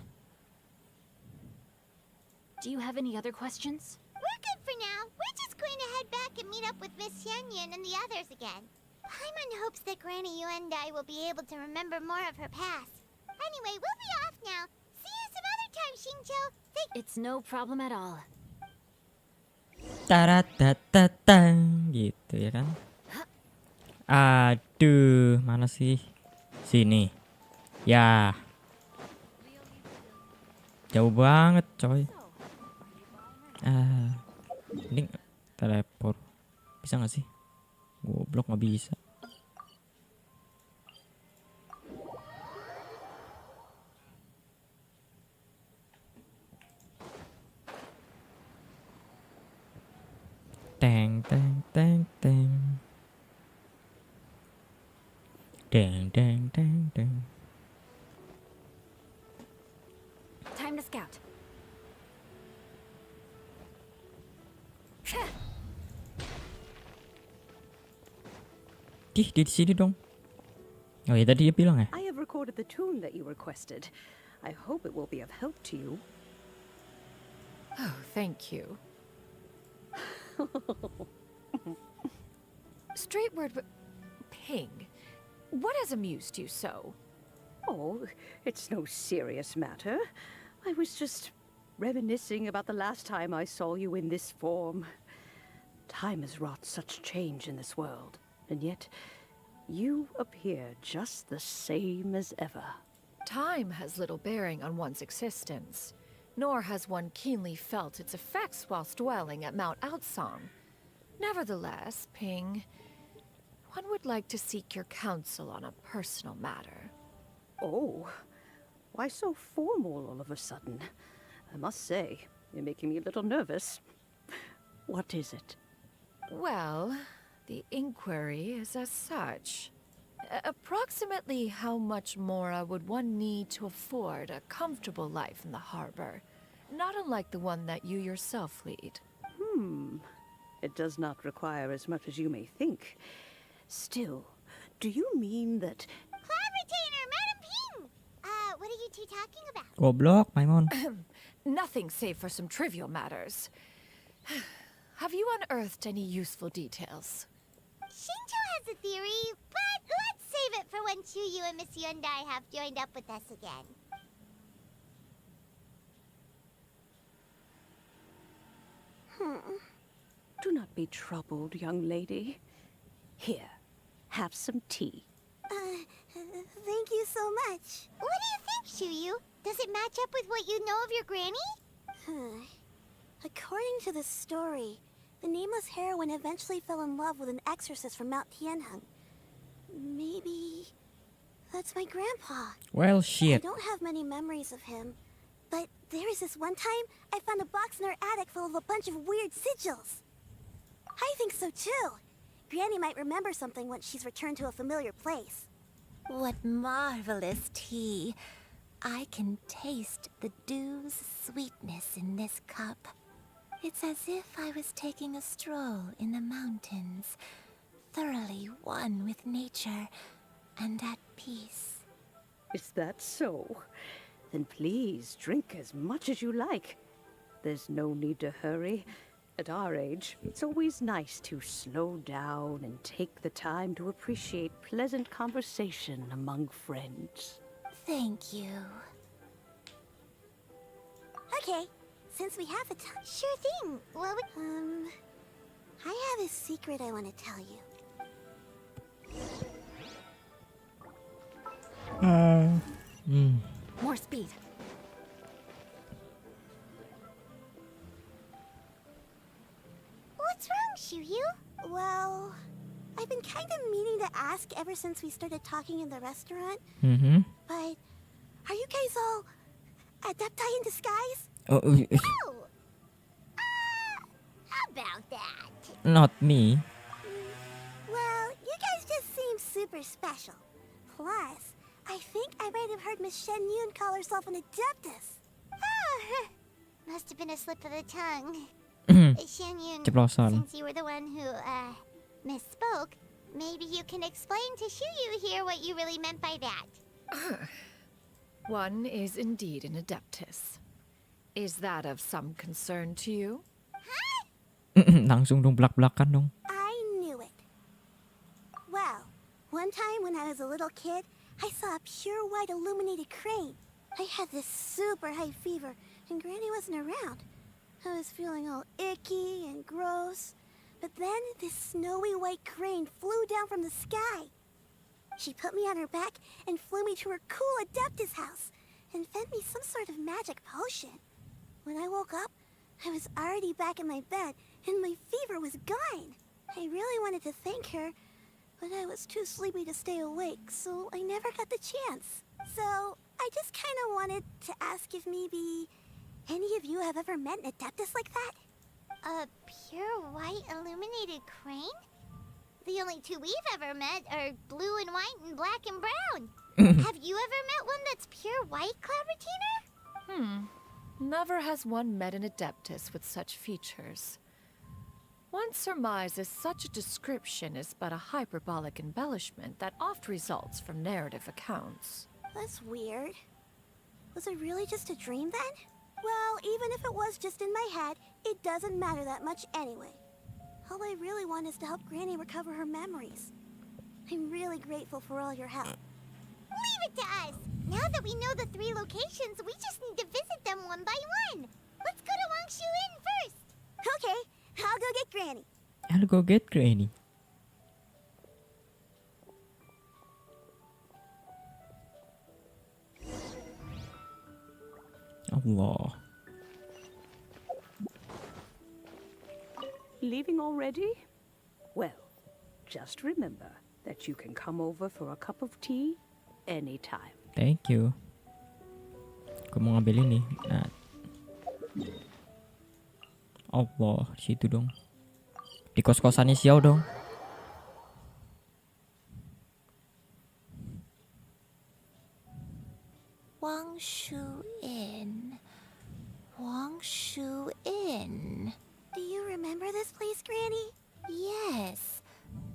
Do you have any other questions? We're good for now. We're just going to head back and meet up with Miss Xianyun and the others again. Paimon hopes that Granny Yuendai will be able to remember more of her past. Anyway, we'll be off now. See Anytime, Xingqiu. It's no problem at all. Taratatatan gitu ya kan. Aduh, mana sih? Sini. Ya. Jauh banget, coy. Ini teleport. Bisa nggak sih? Goblok nggak bisa. Teng teng teng teng. Deng deng deng deng. Time to scout. Di sini dong. Oh ya tadi dia bilang ya. I have recorded the tune that you requested. I hope it will be of help to you. Oh, thank you. Straight word, but Ping, what has amused you so? Oh, it's no serious matter. I was just reminiscing about the last time I saw you in this form. Time has wrought such change in this world, and yet you appear just the same as ever. Time has little bearing on one's existence, nor has one keenly felt its effects whilst dwelling at Mount Outsong. Nevertheless, Ping, one would like to seek your counsel on a personal matter. Oh, why so formal all of a sudden? I must say, you're making me a little nervous. What is it? Well, the inquiry is as such. Approximately how much more would one need to afford a comfortable life in the harbor, not unlike the one that you yourself lead? It does not require as much as you may think. Still, do you mean that... Cloud Retainer, Madam Ping! What are you two talking about? Goblok, Paimon. Nothing save for some trivial matters. Have you unearthed any useful details? Xingqiu has a theory, but let's save it for when Chuyu and Miss Yundai have joined up with us again. Do not be troubled, young lady. Here, have some tea. Thank you so much. What do you think, Chuyu? Does it match up with what you know of your granny? According to the story, the nameless heroine eventually fell in love with an exorcist from Mount Tianheng. Maybe that's my grandpa. Well, I shit. don't have many memories of him, but there was this one time I found a box in her attic full of a bunch of weird sigils. I think so too. Granny might remember something once she's returned to a familiar place. What marvelous tea. I can taste the dew's sweetness in this cup. It's as if I was taking a stroll in the mountains, thoroughly one with nature and at peace. Is that so? Then please drink as much as you like. There's no need to hurry. At our age, it's always nice to slow down and take the time to appreciate pleasant conversation among friends. Thank you. Okay, since we have the time. Sure thing. What would... I have a secret I want to tell you. More speed. What's wrong, Chuyu? Well, I've been kind of meaning to ask ever since we started talking in the restaurant. But are you guys all adepti in disguise? Oh, Oh! How about that? not me. Well, you guys just seem super special. Plus, I think I might have heard Miss Xianyun call herself an adeptus. Oh, must have been a slip of the tongue. Xianyun, Ceplosan. since you were the one who, misspoke, maybe you can explain to Chuyu here what you really meant by that. One is indeed an adeptus. Is that of some concern to you? Langsung dong belak-belakan dong. I knew it. Well, one time when I was a little kid, I saw a pure white illuminated crane. I had this super high fever, and Granny wasn't around. I was feeling all icky and gross. But then this snowy white crane flew down from the sky. She put me on her back and flew me to her cool Adeptus house and fed me some sort of magic potion. When I woke up, I was already back in my bed and my fever was gone. I really wanted to thank her, but I was too sleepy to stay awake, so I never got the chance. So I just kind of wanted to ask if maybe any of you have ever met an Adeptus like that? A pure white illuminated crane? The only two we've ever met are blue and white and black and brown. Have you ever met one that's pure white, Cloud Retainer? Never has one met an Adeptus with such features. One surmises such a description is but a hyperbolic embellishment that oft results from narrative accounts. That's weird. Was it really just a dream then? Well, even if it was just in my head, it doesn't matter that much anyway. All I really want is to help Granny recover her memories. I'm really grateful for all your help. Leave it to us! Now that we know the 3 locations, we just need to visit them one by one. Let's go to Wangshu Inn first. Okay, I'll go get Granny. I'll go get Granny. Allah. Leaving already? Well, just remember that you can come over for a cup of tea anytime. Thank you. Aku mau ngambil ini. Nah. Allah, di situ dong. Di kos-kosannya Xiao dong. Wangshu Inn. Wangshu Inn. Do you remember this place, Granny? Yes.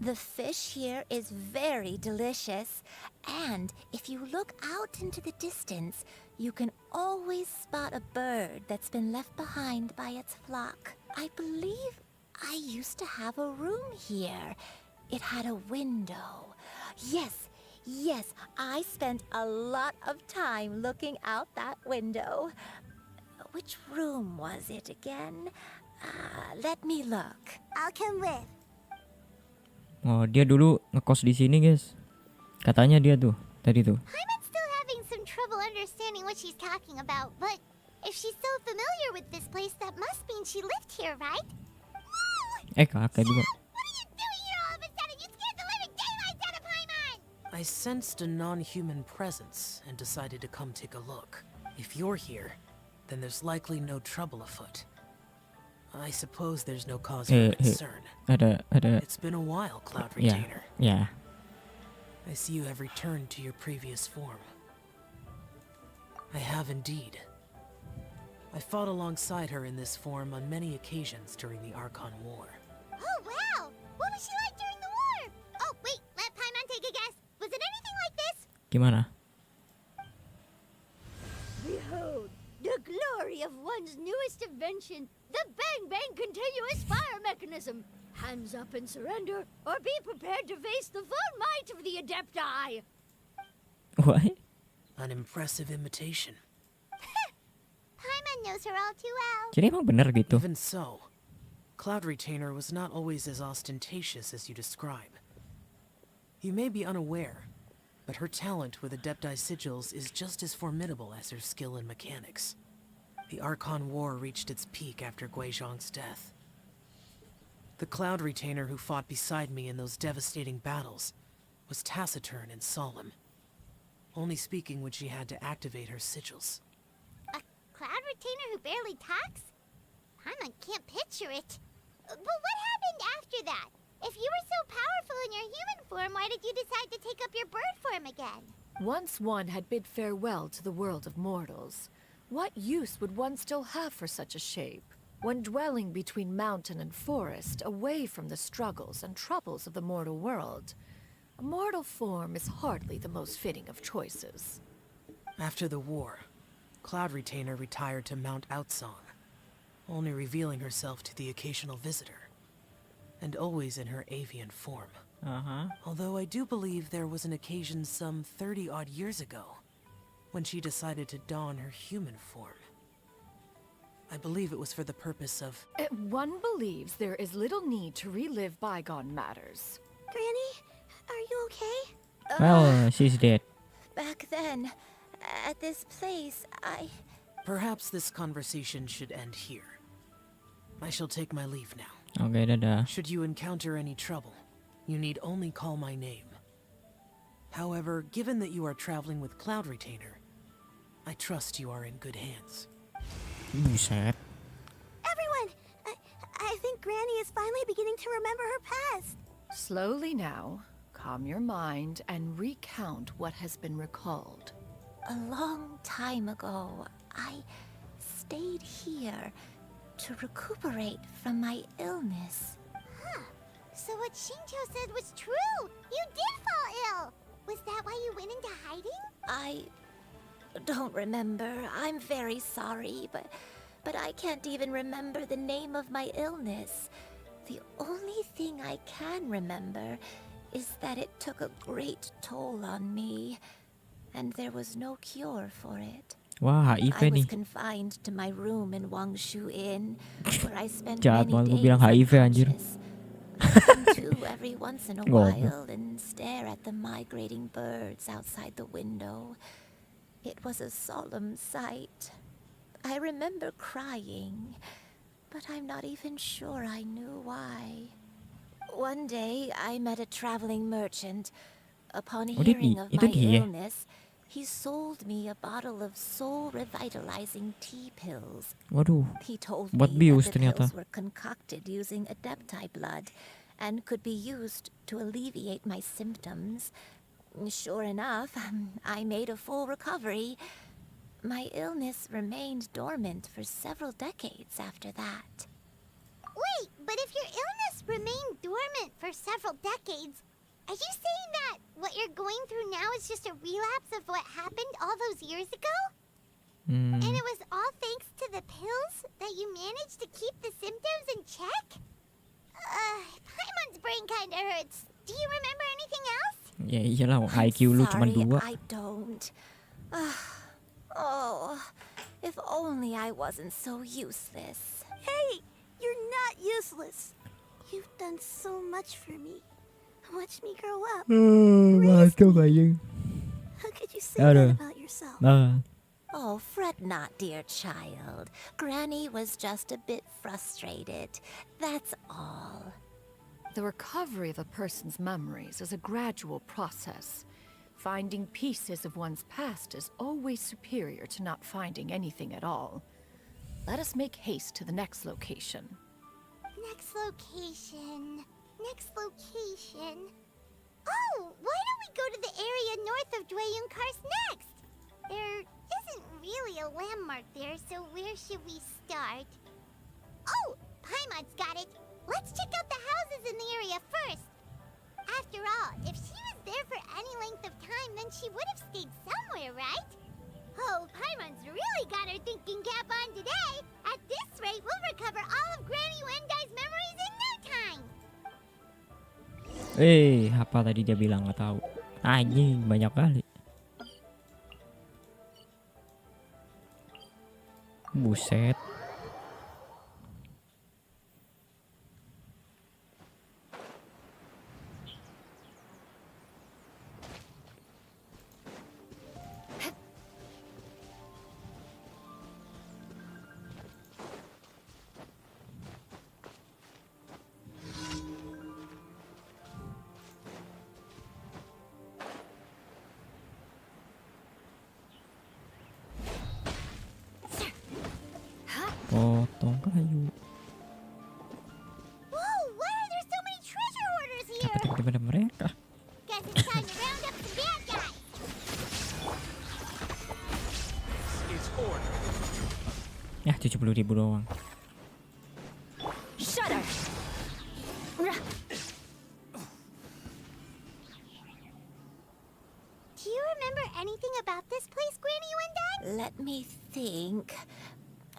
The fish here is very delicious. And if you look out into the distance, you can always spot a bird that's been left behind by its flock. I believe I used to have a room here. It had a window. Yes, I spent a lot of time looking out that window. Which room was it again? Let me look. I'll come with. Oh, dia dulu ngekos di sini, guys. Katanya dia tuh, tadi tuh. Paimon's still having some trouble understanding what she's talking about, but if she's so familiar with this place, that must mean she lived here, right? Kakak juga. I sensed a non-human presence and decided to come take a look. If you're here, then there's likely no trouble afoot. I suppose there's no cause for concern. It's been a while, Cloud Retainer. Yeah. I see you have returned to your previous form. I have indeed. I fought alongside her in this form on many occasions during the Archon War. Oh, wow! What was she like during the war? Oh, wait, let Paimon take a guess. Was it anything like this? Gimana? Behold, the glory of one's newest invention, the Bang Bang Continuous Fire Mechanism. Hands up and surrender, or be prepared to face the full might of the Adepti. What? An impressive imitation. Paimon knows her all too well. Jadi emang bener gitu. Even so, Cloud Retainer was not always as ostentatious as you describe. You may be unaware, but her talent with Adepti sigils is just as formidable as her skill in mechanics. The Archon War reached its peak after Guizhong's death. The Cloud Retainer who fought beside me in those devastating battles was taciturn and solemn, only speaking when she had to activate her sigils. A Cloud Retainer who barely talks? Paimon can't picture it. But what happened after that? If you were so powerful in your human form, why did you decide to take up your bird form again? Once one had bid farewell to the world of mortals, what use would one still have for such a shape? When dwelling between mountain and forest, away from the struggles and troubles of the mortal world, a mortal form is hardly the most fitting of choices. After the war, Cloud Retainer retired to Mount Outsong, only revealing herself to the occasional visitor, and always in her avian form. Although I do believe there was an occasion some 30-odd years ago when she decided to don her human form. I believe it was for the purpose of... One believes there is little need to relive bygone matters. Granny, are you okay? Well, she's dead. Back then, at this place, Perhaps this conversation should end here. I shall take my leave now. Oke, dadah. Should you encounter any trouble, you need only call my name. However, given that you are traveling with Cloud Retainer, I trust you are in good hands. Buset. Everyone, I think Granny is finally beginning to remember her past. Slowly now, calm your mind and recount what has been recalled. a long time ago, I stayed here to recuperate from my illness. Huh. So what Shincho said was true. You did fall ill. Was that why you went into hiding? I don't remember. I'm very sorry, but I can't even remember the name of my illness. The only thing I can remember is that it took a great toll on me, and there was no cure for it. Wah, HIV I was nih. confined to my room in Wangshu Inn, where I spent Jahat many banget gue days bilang HIV anjir. unconscious. I come to every once in a Goblok. while and stare at the migrating birds outside the window. It was a solemn sight. I remember crying, but I'm not even sure I knew why. One day, I met a traveling merchant. Upon Oh, dia hearing di- of itu my dia. illness, he sold me a bottle of soul-revitalizing tea pills. Waduh. He told Buat me bius that the ternyata. pills were concocted using adepti blood and could be used to alleviate my symptoms. Sure enough, I made a full recovery. My illness remained dormant for several decades after that. Wait, but if your illness remained dormant for several decades, are you saying that what you're going through now is just a relapse of what happened all those years ago? Hmm. And it was all thanks to the pills that you managed to keep the symptoms in check? Paimon's brain kinda hurts. Do you remember anything else? Ya iyalah, I'm IQ lu cuma sorry, 2. I don't. Oh, if only I wasn't so useless. Hey, you're not useless. You've done so much for me. Watch me grow up. Masuk aja. How could you say that about yourself? Oh, fret not, dear child. Granny was just a bit frustrated. That's all. The recovery of a person's memories is a gradual process. Finding pieces of one's past is always superior to not finding anything at all. Let us make haste to the next location. Next location. Next location. Oh, why don't we go to the area north of Dwayun Karst next? There isn't really a landmark there, so where should we start? Oh, Paimon's got it. Let's check out the houses in the area first. After all, if she was there for any length of time, then she would have stayed somewhere, right? Oh, Paimon's really got her thinking cap on today. At this rate, we'll recover all of Granny Wendai's memories in no time. Apa tadi dia bilang, nggak tahu. Anjing, banyak kali. Buset. Potong kayu. Whoa, why are there so many treasure hoarders here? Dapat daripada mereka. Guess it's time to round up some bad guys. It's order. Ya, 70.000 doang. Shudder! Do you remember anything about this place, Granny Wendai? Let me think.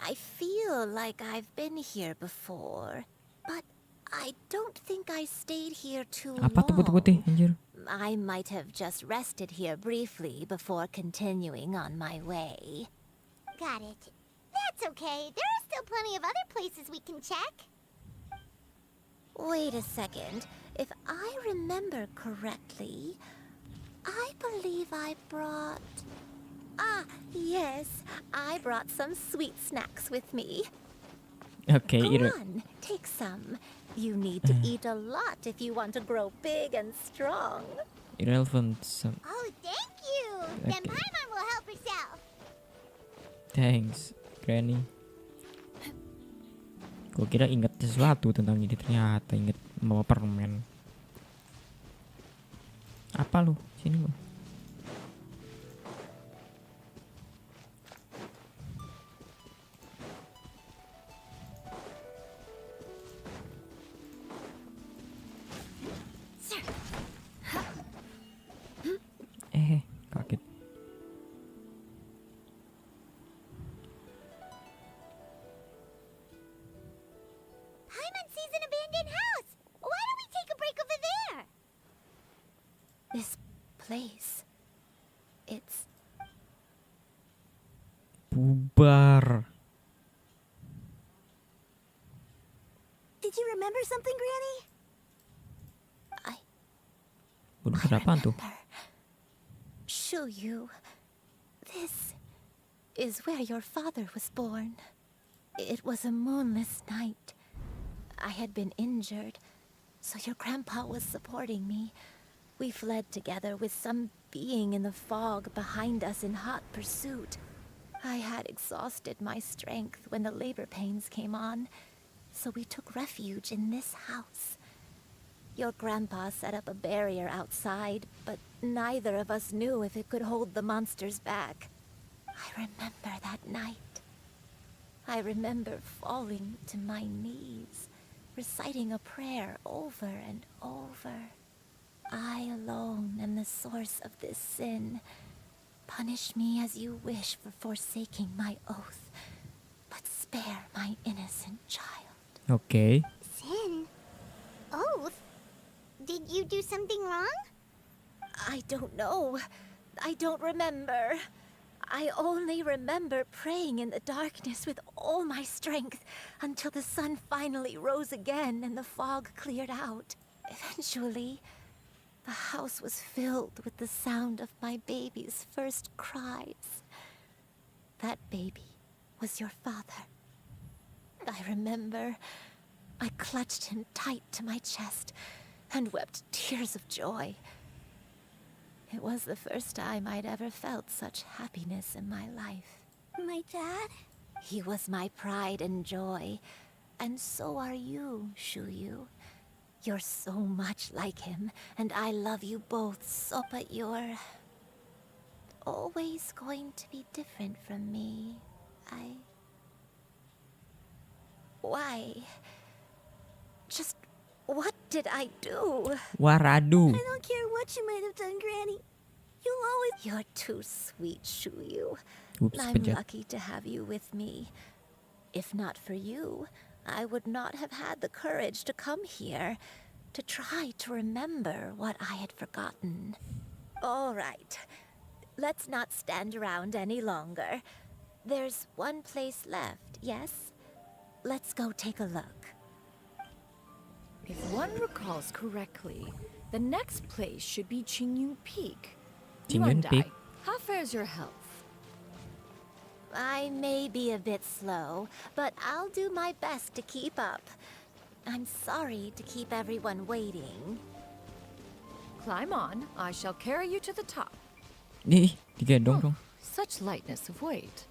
I feel like I've been here before, but I don't think I stayed here too Apa tuh long. putih-putih, anjir? I might have just rested here briefly before continuing on my way. Got it. That's okay. There are still plenty of other places we can check. Wait a second. If I remember correctly, I believe I brought... Ah, yes. I brought some sweet snacks with me. Okay, Go on, take some. You need to eat a lot if you want to grow big and strong. irrelevant. Oh, thank you. Then Okay. Paimon will help herself. Thanks, Granny. Gue kira inget sesuatu tentang ini, ternyata inget bawa permen. Apa lu? Sini lu. Kaget. Paimon sees an abandoned house. Why don't we take a break over there? This place, it's... Bubar. Did you remember something, Granny? Belum kenapaan tuh? Xianyun, this is where your father was born. It was a moonless night. I had been injured, so your grandpa was supporting me. We fled together with some being in the fog behind us in hot pursuit. I had exhausted my strength when the labor pains came on, so we took refuge in this house. Your grandpa set up a barrier outside, but neither of us knew if it could hold the monsters back. I remember that night. I remember falling to my knees, reciting a prayer over and over. I alone am the source of this sin. Punish me as you wish for forsaking my oath, but spare my innocent child. Okay. Sin? Oath? Did you do something wrong? I don't know. I don't remember. I only remember praying in the darkness with all my strength until the sun finally rose again and the fog cleared out. Eventually, the house was filled with the sound of my baby's first cries. That baby was your father. I remember I clutched him tight to my chest and wept tears of joy. It was the first time I'd ever felt such happiness in my life. My dad? He was my pride and joy, and so are you, Xianyun. You're so much like him, and I love you both so, but you're always going to be different from me. Why? Just what did I do? Waradu. I don't care what you might have done, Granny. You'll always... You're too sweet, Xianyun. Oops, I'm pejat. lucky to have you with me. If not for you, I would not have had the courage to come here, to try to remember what I had forgotten. All right. Let's not stand around any longer. There's one place left, yes? Let's go take a look. If one recalls correctly, the next place should be Xianyun Peak. Xianyun Peak? How fares your health? I may be a bit slow, but I'll do my best to keep up. I'm sorry to keep everyone waiting. Climb on. I shall carry you to the top. Digendong dong. Such lightness of weight.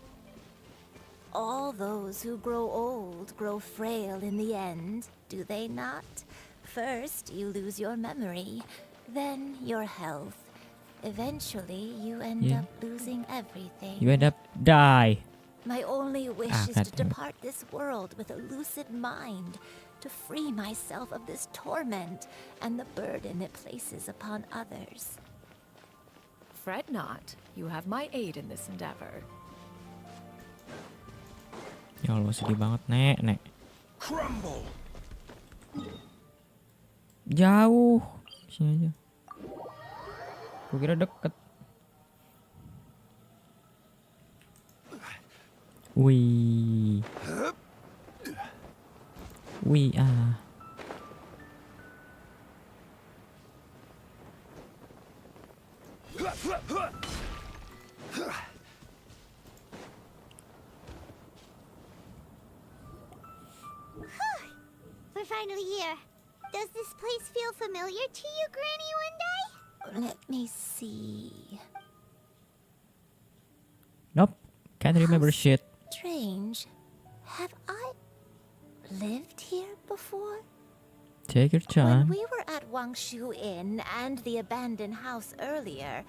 All those who grow old grow frail in the end, do they not? First, you lose your memory, then your health. Eventually, you end Yeah. up losing everything. You end up die. My only wish is God to damn it. depart this world with a lucid mind, to free myself of this torment and the burden it places upon others. Fret not. You have my aid in this endeavor. Ya Allah, sedih banget, Nek. Crumble. Jauh. Sini aja. Gue kira deket. Wih. Wih ah. We're finally here. Does this place feel familiar to you, Granny Wendai? Let me see. Nope. Can't remember shit. Strange. Have I lived here before? Take your When time. we were at Wangshu Inn and the abandoned house earlier,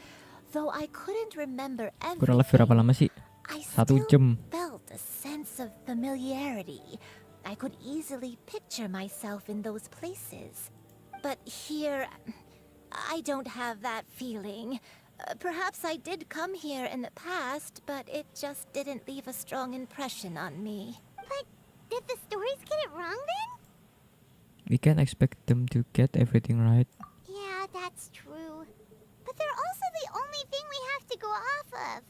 though I couldn't remember Kurang lebih berapa lama sih? I 1 jam. felt a sense of familiarity. I could easily picture myself in those places. But here, I don't have that feeling. Perhaps I did come here in the past, but it just didn't leave a strong impression on me. But did the stories get it wrong then? We can't expect them to get everything right. Yeah, that's true. But they're also the only thing we have to go off of.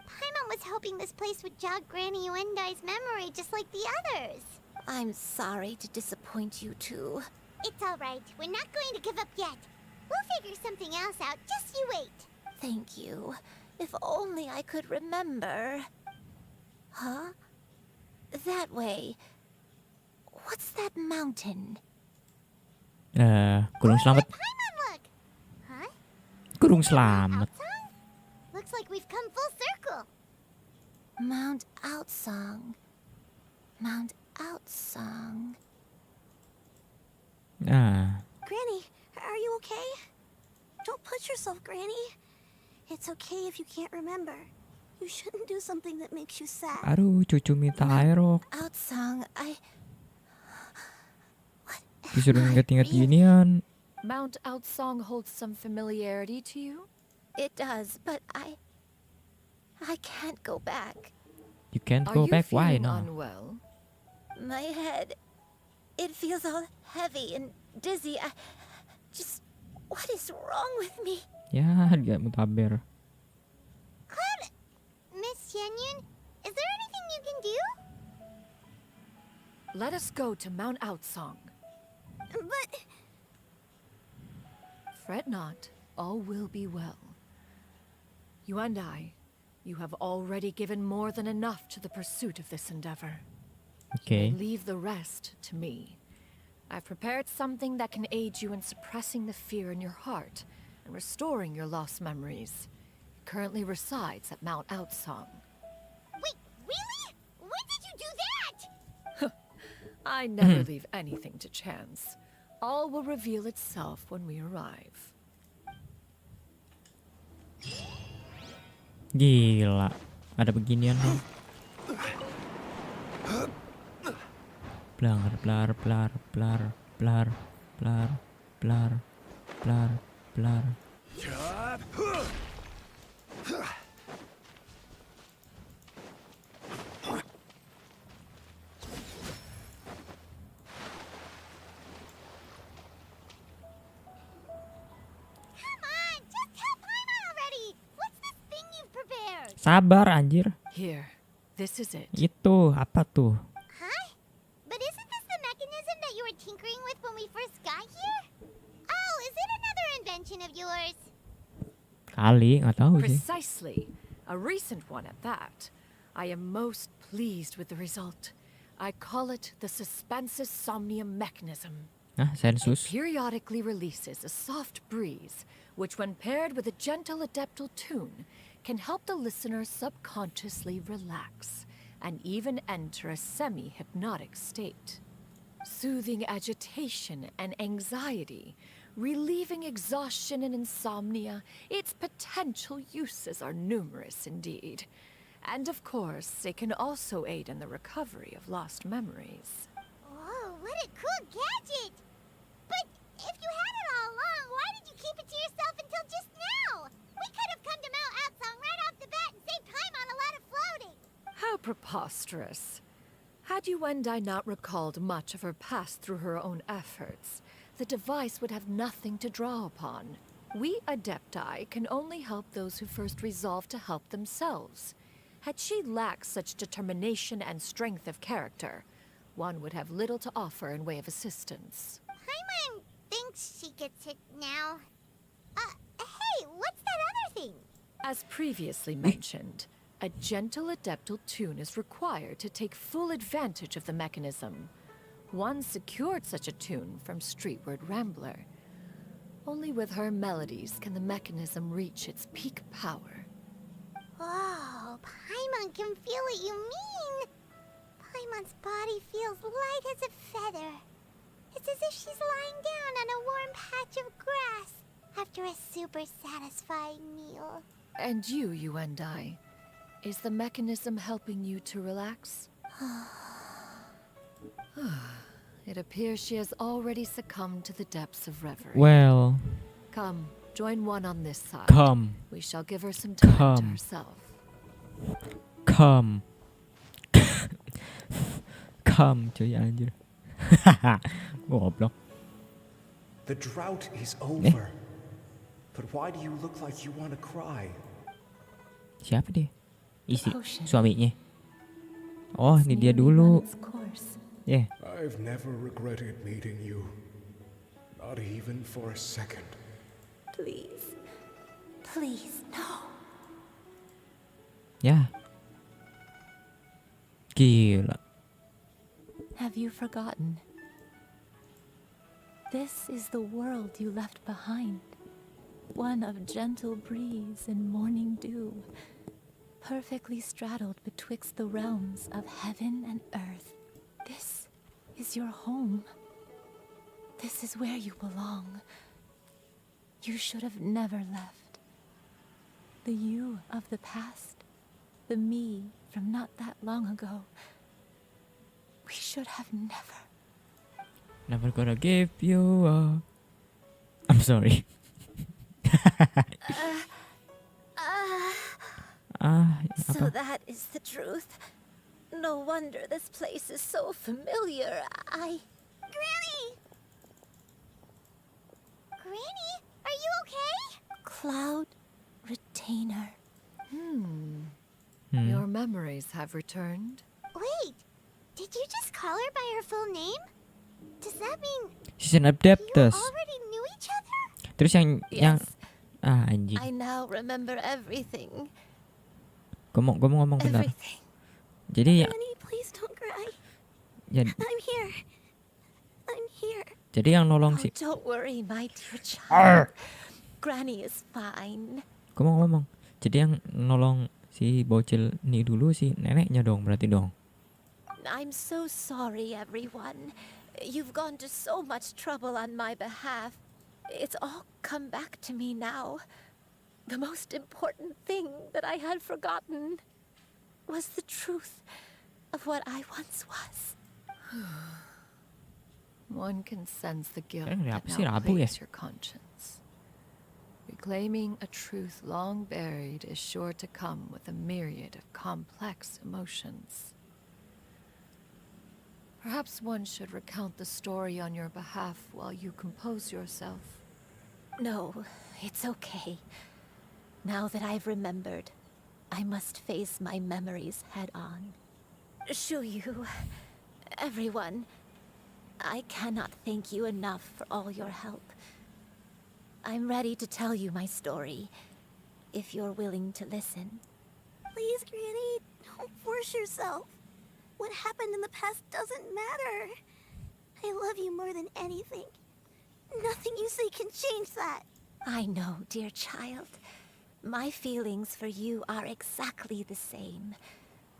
Paimon was hoping this place would jog Granny Wendai's memory just like the others. I'm sorry to disappoint you too. It's alright. We're not going to give up yet. We'll figure something else out. Just you wait. Thank you. If only I could remember. Huh? That way. What's that mountain? Gunung Selamat. Paimon, look! Huh? Gunung Selamat. Looks like we've come full circle. Mount Outsong. Mount Outsong. Granny, are you okay? Don't push yourself, Granny. It's okay if you can't remember. You shouldn't do something that makes you sad. Aduh, cucu minta aerok. Outsong, Disuruh ingat-ingat ginian. Mount Outsong holds some familiarity to you? It does, but I can't go back. You can't go back. Why not? Unwell? My head, it feels all heavy and dizzy. What is wrong with me? Ya, dia mutaber. Cloud, Miss Xianyun, is there anything you can do? Let us go to Mount Outsong. But... Fret not, all will be well. You and I, you have already given more than enough to the pursuit of this endeavor. Okay. Leave the rest to me. I've prepared something that can aid you in suppressing the fear in your heart and restoring your lost memories. It currently resides at Mount Outsong. Wait, really? When did you do that? I never leave anything to chance. All will reveal itself when we arrive. Gila, ada beginian nih. Blar blar blar blar blar blar blar blar blar. Sabar anjir. Here, this is it. Itu apa tuh? Huh? But isn't this the mechanism that you were tinkering with when we first got here? Oh, is it another invention of yours? Kali, nggak tahu sih. Precisely. A recent one at that. I am most pleased with the result. I call it the suspensus somnium mechanism. Nah, sensus. It periodically releases a soft breeze, which when paired with a gentle adeptal tune, can help the listener subconsciously relax and even enter a semi-hypnotic state. Soothing agitation and anxiety, relieving exhaustion and insomnia, its potential uses are numerous indeed. And of course, it can also aid in the recovery of lost memories. Whoa, what a cool gadget! But if you had it all along, why did you keep it to yourself until just now? We could have come to Mount Outsong right off the bat and saved Paimon a lot of floating. How preposterous. Had you and I not recalled much of her past through her own efforts, the device would have nothing to draw upon. We Adepti can only help those who first resolve to help themselves. Had she lacked such determination and strength of character, one would have little to offer in way of assistance. Paimon thinks she gets it now. Hey, what's that other thing? As previously mentioned, a gentle adeptal tune is required to take full advantage of the mechanism. One secured such a tune from Streetward Rambler. Only with her melodies can the mechanism reach its peak power. Oh, Paimon can feel what you mean. Paimon's body feels light as a feather. It's as if she's lying down on a warm patch of grass after a super satisfying meal. And you and I, is the mechanism helping you to relax? It appears she has already succumbed to the depths of reverie. Well. Come, join one on this side. Come. We shall give her some time to herself. Come. Come cuy anjir. Goblok. The drought is over. But why do you look like you want to cry? Siapa dia? Isi suaminya. Oh, ini dia dulu. Yeah. I've never regretted meeting you. Not even for a second. Please. Please, no. Ya. Gila. Have you forgotten? This is the world you left behind. One of gentle breeze and morning dew, perfectly straddled betwixt the realms of heaven and earth. This is your home. This is where you belong. You should have never left. The you of the past, the me from not that long ago. We should have never. Never gonna give you up. I'm sorry. So that is the truth. No wonder this place is so familiar. Granny! Granny, are you okay? Cloud Retainer. Your memories have returned. Wait, did you just call her by her full name? Does that mean She's an adeptus. you already knew each other? Terus yang anjing. I now remember everything. Gue mau ngomong benar. Jadi Granny, please don't cry. Jadi, I'm here. I'm here. Jadi yang nolong si. Don't worry, my dear child. Granny is fine. Gue mau ngomong. Jadi yang nolong si bocil ini dulu si neneknya dong berarti dong. I'm so sorry, everyone. You've gone to so much trouble on my behalf. It's all come back to me now. The most important thing that I had forgotten was the truth of what I once was. One can sense the guilt Kayaknya that apa sih, now Rabu ya? plagues your conscience. Reclaiming a truth long buried is sure to come with a myriad of complex emotions. Perhaps one should recount the story on your behalf while you compose yourself. No, it's okay. Now that I've remembered, I must face my memories head on. Shuyu, everyone, I cannot thank you enough for all your help. I'm ready to tell you my story, if you're willing to listen. Please, Granny, don't force yourself. What happened in the past doesn't matter. I love you more than anything. Nothing you say can change that. I know, dear child. My feelings for you are exactly the same.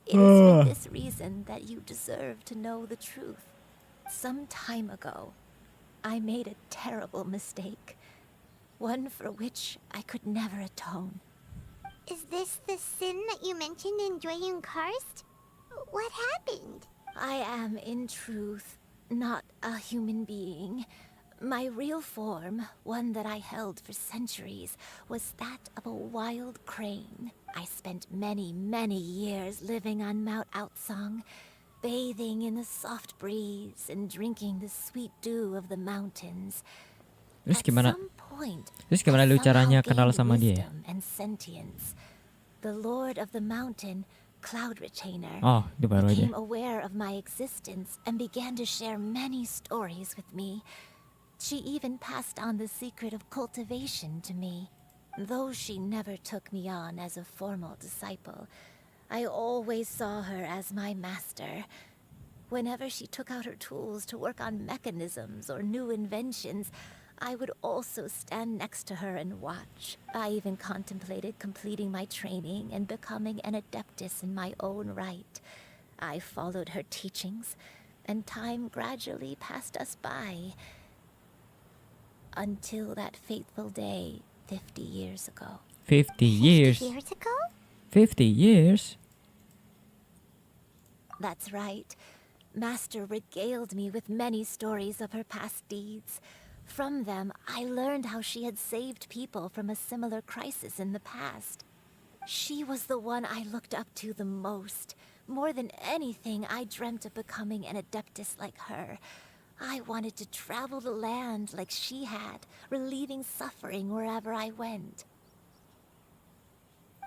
It is for this reason that you deserve to know the truth. Some time ago, I made a terrible mistake. One for which I could never atone. Is this the sin that you mentioned in Joyun Karst? What happened? I am, in truth, not a human being. My real form, one that I held for centuries, was that of a wild crane. I spent many, many years living on Mount Outsong, bathing in the soft breeze and drinking the sweet dew of the mountains. Terus At gimana? some point. Terus gimana lu I caranya somehow kenal gained sama dia? wisdom and sentience. The Lord of the Mountain, Cloud Retainer, Oh, itu baru aja. became aware of my existence and began to share many stories with me. She even passed on the secret of cultivation to me. Though she never took me on as a formal disciple, I always saw her as my master. Whenever she took out her tools to work on mechanisms or new inventions, I would also stand next to her and watch. I even contemplated completing my training and becoming an adeptus in my own right. I followed her teachings, and time gradually passed us by. Until that fateful day 50 years ago. 50 years? 50 years ago? 50 years? That's right. Master regaled me with many stories of her past deeds. From them, I learned how she had saved people from a similar crisis in the past. She was the one I looked up to the most. More than anything, I dreamt of becoming an adeptus like her. I wanted to travel the land like she had, relieving suffering wherever I went.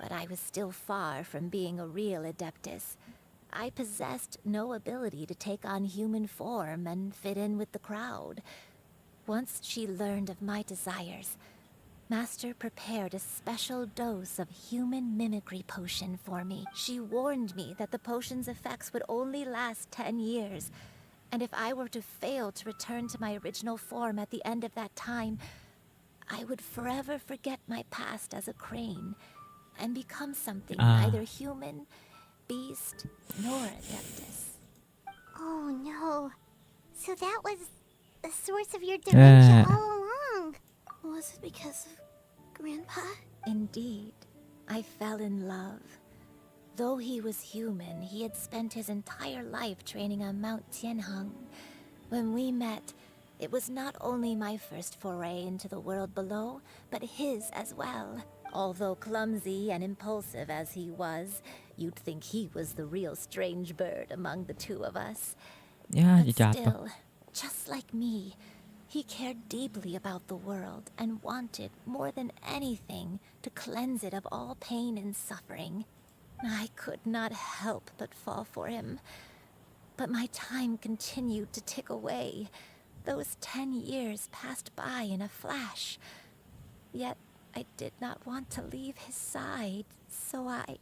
But I was still far from being a real adeptus. I possessed no ability to take on human form and fit in with the crowd. Once she learned of my desires, Master prepared a special dose of human mimicry potion for me. She warned me that the potion's effects would only last 10 years, and if I were to fail to return to my original form at the end of that time, I would forever forget my past as a crane and become something neither human, beast, nor adeptus. Oh no. So that was the source of your dementia all along. Was it because of Grandpa? Indeed, I fell in love. Though he was human, he had spent his entire life training on Mount Tianheng. When we met, it was not only my first foray into the world below, but his as well. Although clumsy and impulsive as he was, you'd think he was the real strange bird among the two of us. Ya, But jatuh. still, just like me, he cared deeply about the world and wanted, more than anything, to cleanse it of all pain and suffering. I could not help but fall for him. But my time continued to tick away. Those 10 years passed by in a flash. Yet I did not want to leave his side, so I...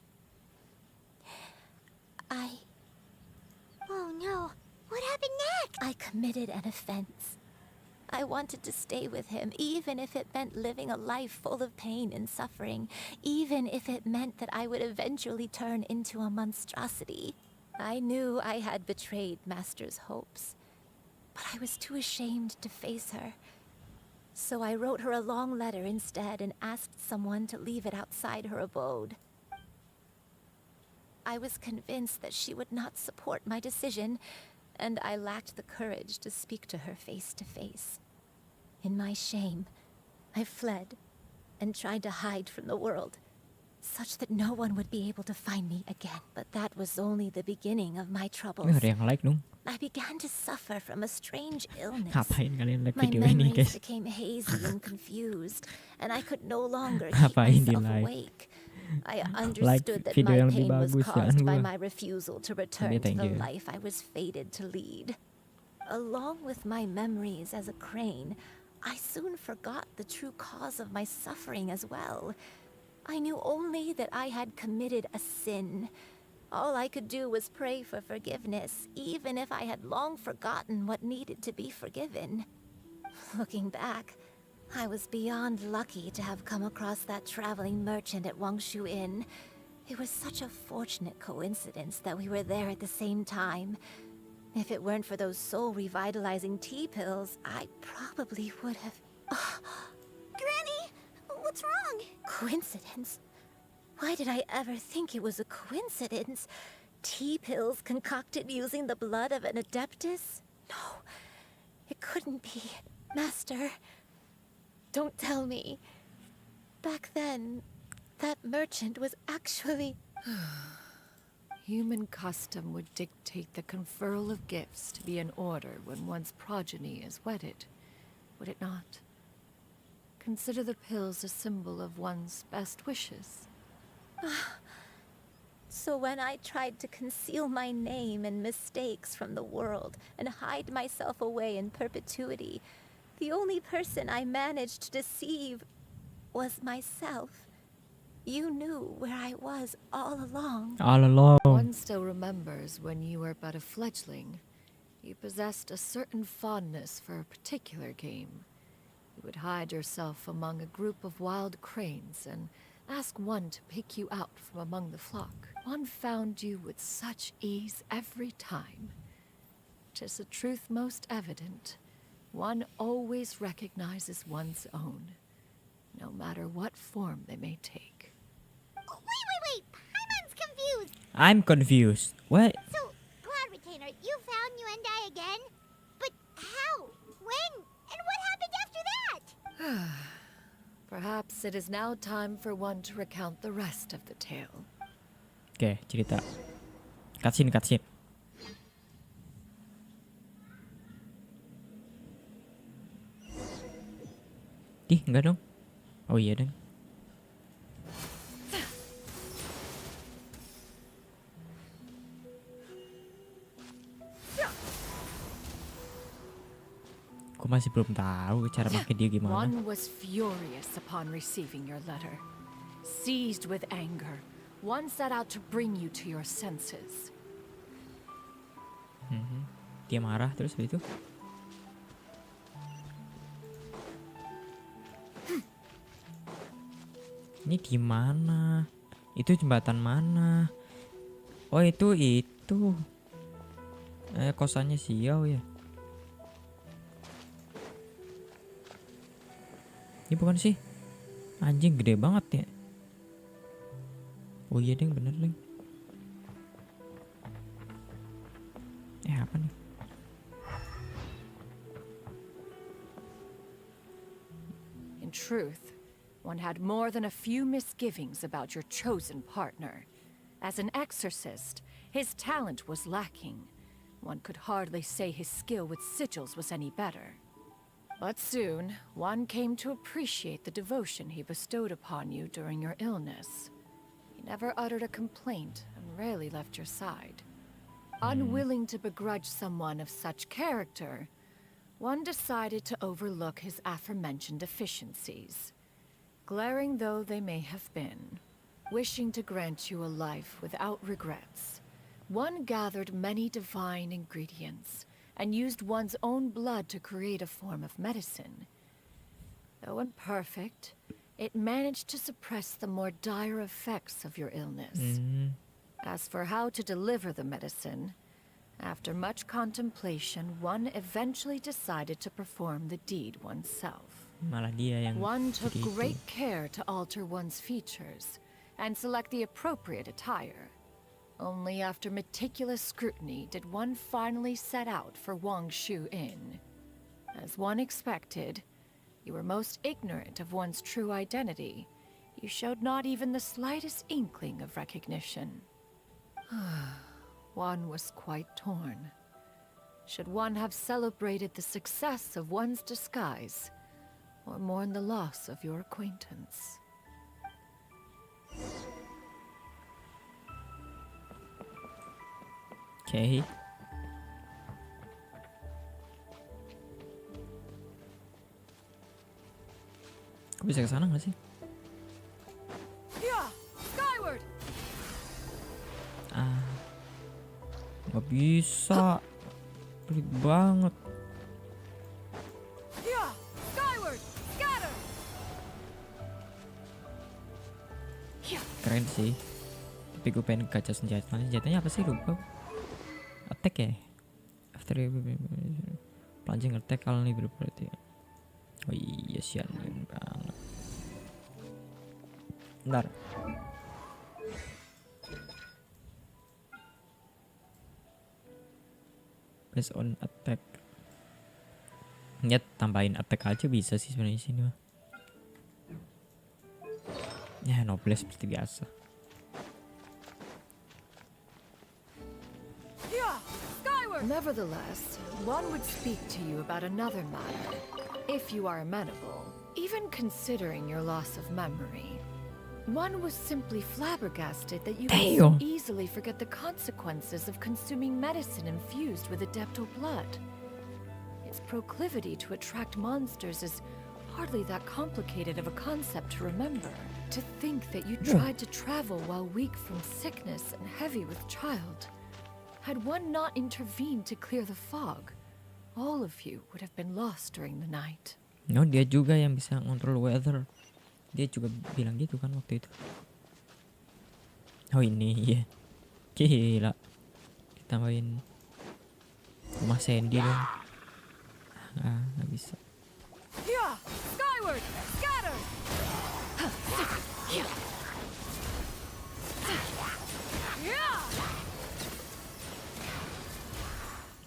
Oh no. What happened next? I committed an offense. I wanted to stay with him, even if it meant living a life full of pain and suffering, even if it meant that I would eventually turn into a monstrosity. I knew I had betrayed Master's hopes, but I was too ashamed to face her. So I wrote her a long letter instead and asked someone to leave it outside her abode. I was convinced that she would not support my decision, and I lacked the courage to speak to her face to face. In my shame, I fled and tried to hide from the world, such that no one would be able to find me again. But that was only the beginning of my troubles. Ada yang like dong. I began to suffer from a strange illness. Ngapain kalian like My video ini, memories guys? became hazy and confused, and I could no longer keep Ngapain di myself like? awake. I understood that video my yang lebih pain was bagus, caused jangan by gua. my refusal to return to thank the you. life I was fated to lead. Along with my memories as a crane, I soon forgot the true cause of my suffering as well. I knew only that I had committed a sin. All I could do was pray for forgiveness, even if I had long forgotten what needed to be forgiven. Looking back, I was beyond lucky to have come across that traveling merchant at Wangshu Inn. It was such a fortunate coincidence that we were there at the same time. If it weren't for those soul-revitalizing tea pills, I probably would have... Granny! What's wrong? Coincidence? Why did I ever think it was a coincidence? Tea pills concocted using the blood of an adeptus? No, it couldn't be. Master, don't tell me. Back then, that merchant was actually... Human custom would dictate the conferral of gifts to be in order when one's progeny is wedded, would it not? consider the pills a symbol of one's best wishes. So when I tried to conceal my name and mistakes from the world and hide myself away in perpetuity, the only person I managed to deceive was myself. You knew where I was all along. All along. One still remembers when you were but a fledgling. You possessed a certain fondness for a particular game. You would hide yourself among a group of wild cranes and ask one to pick you out from among the flock. One found you with such ease every time. 'Tis a truth most evident. One always recognizes one's own, no matter what form they may take. Wait! Paimon's confused! I'm confused. What? So, Cloud Retainer, you found Yuendai again? But how? When? And what happened after that? Perhaps it is now time for one to recount the rest of the tale. Oke, cerita. Cutscene. Ih, enggak dong. Oh iya dong. Aku masih belum tahu cara pakai dia gimana. One was furious upon receiving your letter. Seized with anger, one set out to bring you to your senses. Dia marah terus begitu. Ini di mana? Itu jembatan mana? Oh itu. Kosannya Xiao ya. Ini bukan sih? Anjing gede banget ya. Oh iya deng, bener deng. Apa nih? In truth, one had more than a few misgivings about your chosen partner. As an exorcist, his talent was lacking. One could hardly say his skill with sigils was any better. But soon, one came to appreciate the devotion he bestowed upon you during your illness. He never uttered a complaint and rarely left your side. Unwilling to begrudge someone of such character, one decided to overlook his aforementioned deficiencies. Glaring though they may have been, wishing to grant you a life without regrets, one gathered many divine ingredients and used one's own blood to create a form of medicine. Though imperfect, it managed to suppress the more dire effects of your illness. As for how to deliver the medicine, after much contemplation, one eventually decided to perform the deed oneself. Malah dia yang One took jadi itu. great care to alter one's features and select the appropriate attire. Only after meticulous scrutiny did one finally set out for Wangshu Inn. As one expected, you were most ignorant of one's true identity. You showed not even the slightest inkling of recognition. One was quite torn. Should one have celebrated the success of one's disguise, or mourn the loss of your acquaintance? Oke. Kok bisa ke sana nggak sih? Yeah, skyward. Nggak bisa. Pelit banget. Yeah, skyward, scatter. Keren sih. Tapi gue pengen gacha senjata. Senjatanya apa sih, lupa. Attack ya? After plunging attack kalau nih berarti. Oh iya xianyun banget. Bentar. Based on attack. Nyet tambahin attack aja bisa sih sebenarnya sini mah. Ya nobles seperti biasa. Nevertheless, one would speak to you about another matter, if you are amenable. Even considering your loss of memory, one was simply flabbergasted that you could so easily forget the consequences of consuming medicine infused with adeptal blood. Its proclivity to attract monsters is hardly that complicated of a concept to remember. To think that you tried to travel while weak from sickness and heavy with child. Had one not intervened to clear the fog, all of you would have been lost during the night. No, dia juga yang bisa ngontrol weather. Dia juga bilang gitu kan waktu itu. Oh ini ya. Gila. Ditambahin rumah Sandy dong. Nggak bisa. Yeah, skyward, scatter.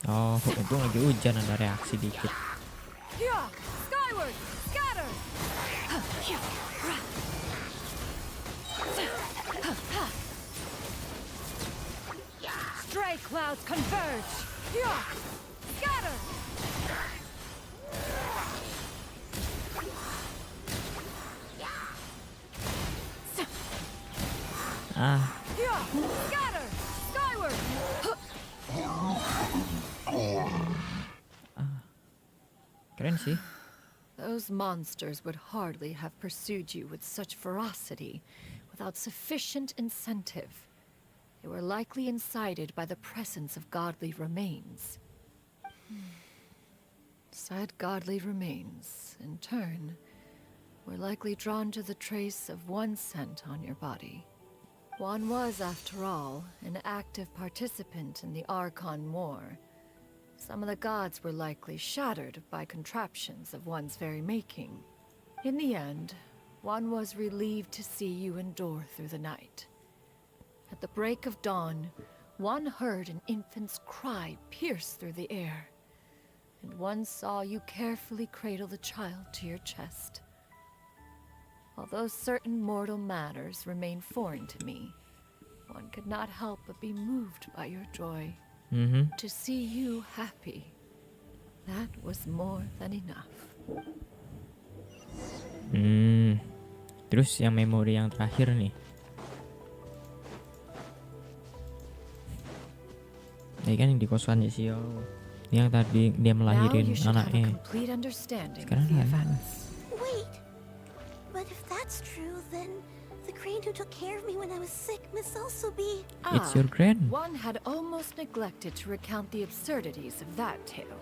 Oh, untung lagi hujan ada reaksi dikit. Yeah, skyward, scatter. Stray clouds converge. Yeah, scatter. Yeah, scatter. Skyward. Keren sih. Those monsters would hardly have pursued you with such ferocity without sufficient incentive. They were likely incited by the presence of godly remains. Said godly remains, in turn, were likely drawn to the trace of one scent on your body. One was, after all, an active participant in the Archon War. Some of the gods were likely shattered by contraptions of one's very making. In the end, one was relieved to see you endure through the night. At the break of dawn, one heard an infant's cry pierce through the air, and one saw you carefully cradle the child to your chest. Although certain mortal matters remain foreign to me, one could not help but be moved by your joy. To see you happy, that was more than enough. Terus yang memori yang terakhir nih. Ini kan yang di kosannya Xiao, yang tadi dia melahirin anaknya. Sekarang Wait, but if that's true, then the crane who took care of me when I was sick must also be... It's your grand. One had almost neglected to recount the absurdities of that tale.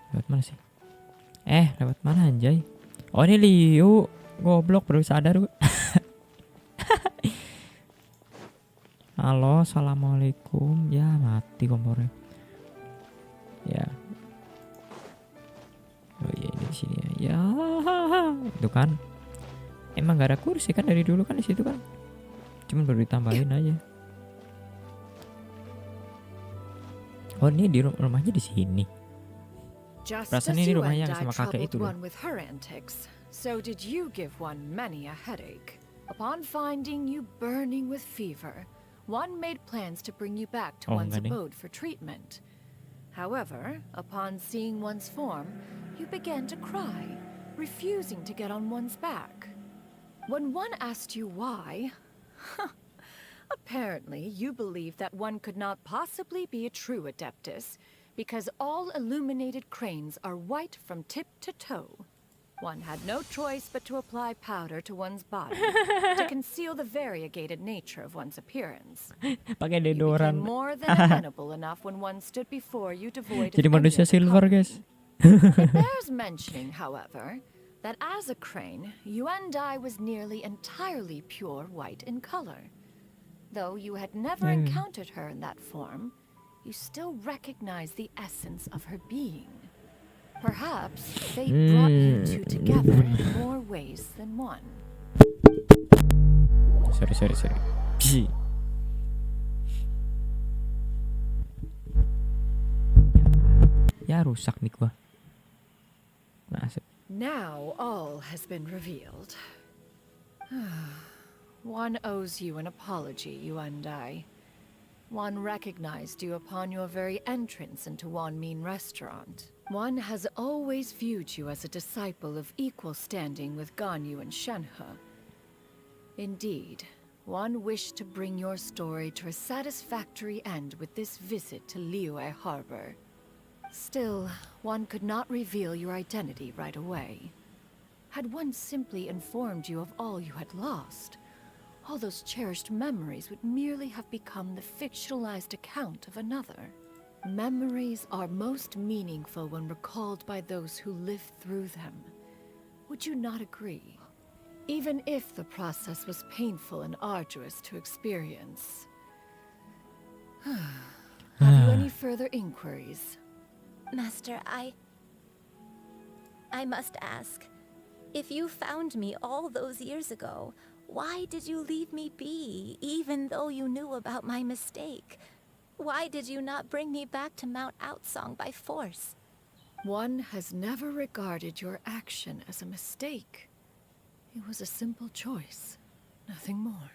Lewat mana sih? Lewat mana anjay? Oh ini Liu. Goblok baru sadar gue. Halo, assalamualaikum. Ya mati kompornya. Ya. Oh iya ini di sini ya. Ya, itu kan. Emang gak ada kursi kan dari dulu kan di situ kan. Cuman baru ditambahin aja. Oh ini di rumahnya di sini. Just as you and I troubled one with her antics, so did you give one many a headache. Upon finding you burning with fever, one made plans to bring you back to one's abode for treatment. However, upon seeing one's form, you began to cry, refusing to get on one's back. When one asked you why, apparently you believed that one could not possibly be a true Adeptus, because all illuminated cranes are white from tip to toe. One had no choice but to apply powder to one's body to conceal the variegated nature of one's appearance. Pakai You deodoran. became more than amenable enough when one stood before you devoid of Jadi any manusia other silver, coloring. guys. It bears mentioning, however, that as a crane, Yuandai was nearly entirely pure white in color. Though you had never encountered her in that form, you still recognize the essence of her being. Perhaps fate brought you two together in more ways than one. Sorry. Psi. Ya rusak mic gua. Nah, Now all has been revealed. One owes you an apology, you and I. One recognized you upon your very entrance into Wanmin restaurant. One has always viewed you as a disciple of equal standing with Ganyu and Shenhe. Indeed, one wished to bring your story to a satisfactory end with this visit to Liyue Harbor. Still, one could not reveal your identity right away. Had one simply informed you of all you had lost, all those cherished memories would merely have become the fictionalized account of another. Memories are most meaningful when recalled by those who lived through them. Would you not agree? Even if the process was painful and arduous to experience. Have you any further inquiries? Master, I must ask. If you found me all those years ago, why did you leave me be, even though you knew about my mistake? Why did you not bring me back to Mount Outsong by force? One has never regarded your action as a mistake. It was a simple choice, nothing more.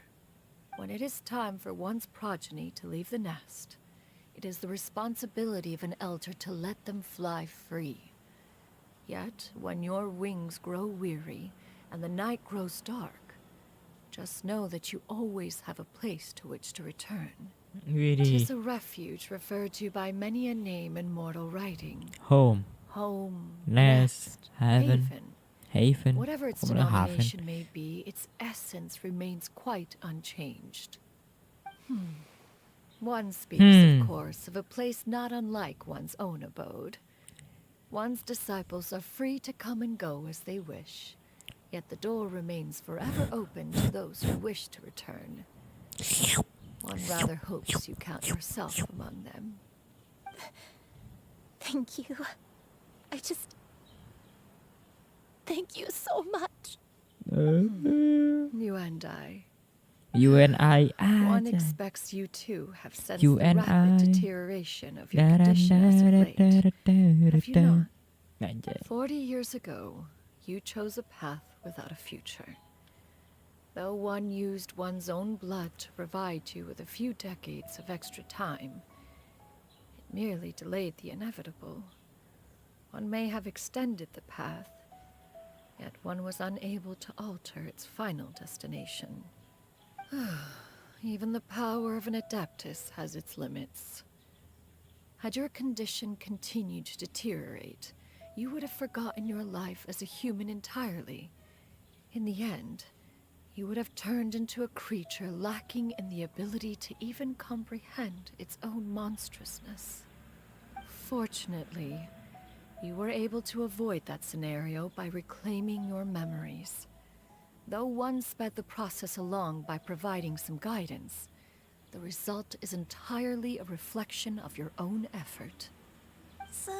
When it is time for one's progeny to leave the nest, it is the responsibility of an elder to let them fly free. Yet, when your wings grow weary and the night grows dark, just know that you always have a place to which to return. Really? It is a refuge referred to by many a name in mortal writing. Home. Home. Nest. Heaven. Haven. Haven. Whatever its Or haven. denomination may be, its essence remains quite unchanged. One speaks, of course, of a place not unlike one's own abode. One's disciples are free to come and go as they wish, yet the door remains forever open to those who wish to return. One rather hopes you count yourself among them. Thank you. Thank you so much. You and I. You and I. One expects you too have sensed the rapid deterioration of your condition as of late. Have you not? 40 years ago, you chose a path without a future. Though one used one's own blood to provide you with a few decades of extra time, it merely delayed the inevitable. One may have extended the path, yet one was unable to alter its final destination. Even the power of an adeptus has its limits. Had your condition continued to deteriorate, you would have forgotten your life as a human entirely. In the end, you would have turned into a creature lacking in the ability to even comprehend its own monstrousness. Fortunately, you were able to avoid that scenario by reclaiming your memories. Though one sped the process along by providing some guidance, the result is entirely a reflection of your own effort. So,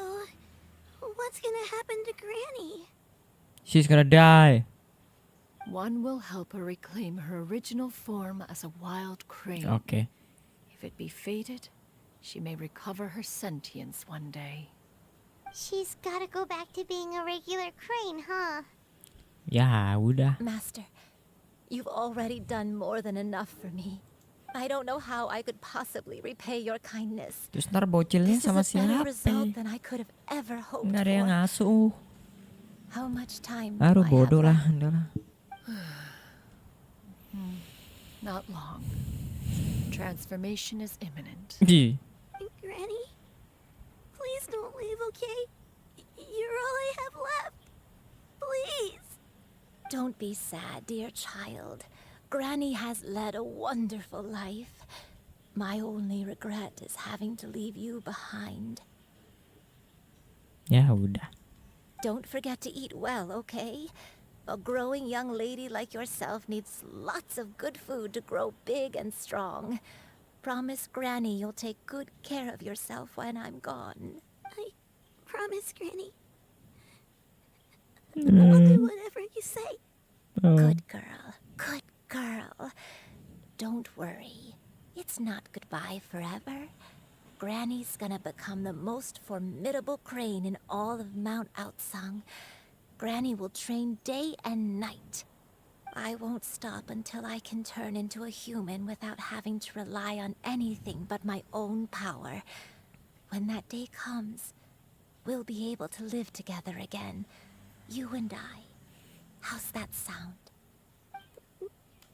what's gonna happen to Granny? She's gonna die. One will help her reclaim her original form as a wild crane. Okay. If it be fated, she may recover her sentience one day. She's gotta go back to being a regular crane, huh? Ya udah. Master, you've already done more than enough for me. I don't know how I could possibly repay your kindness. Terus ntar bocilnya This sama is a better siapa? result than I could have ever hoped Nggak ada yang for. ngasuh. How much time Baru do I bodoh have lah, left? udah lah. Not long. Transformation is imminent. Granny, please don't leave, okay? You're all I have left. Please. Don't be sad, dear child. Granny has led a wonderful life. My only regret is having to leave you behind. Ya udah. Don't forget to eat well, okay? A growing young lady like yourself needs lots of good food to grow big and strong. Promise Granny you'll take good care of yourself when I'm gone. I promise, Granny. I'll do whatever you say. Good girl. Good girl. Don't worry. It's not goodbye forever. Granny's gonna become the most formidable crane in all of Mount Outsong. Granny will train day and night. I won't stop until I can turn into a human without having to rely on anything but my own power. When that day comes, we'll be able to live together again. You and I. How's that sound?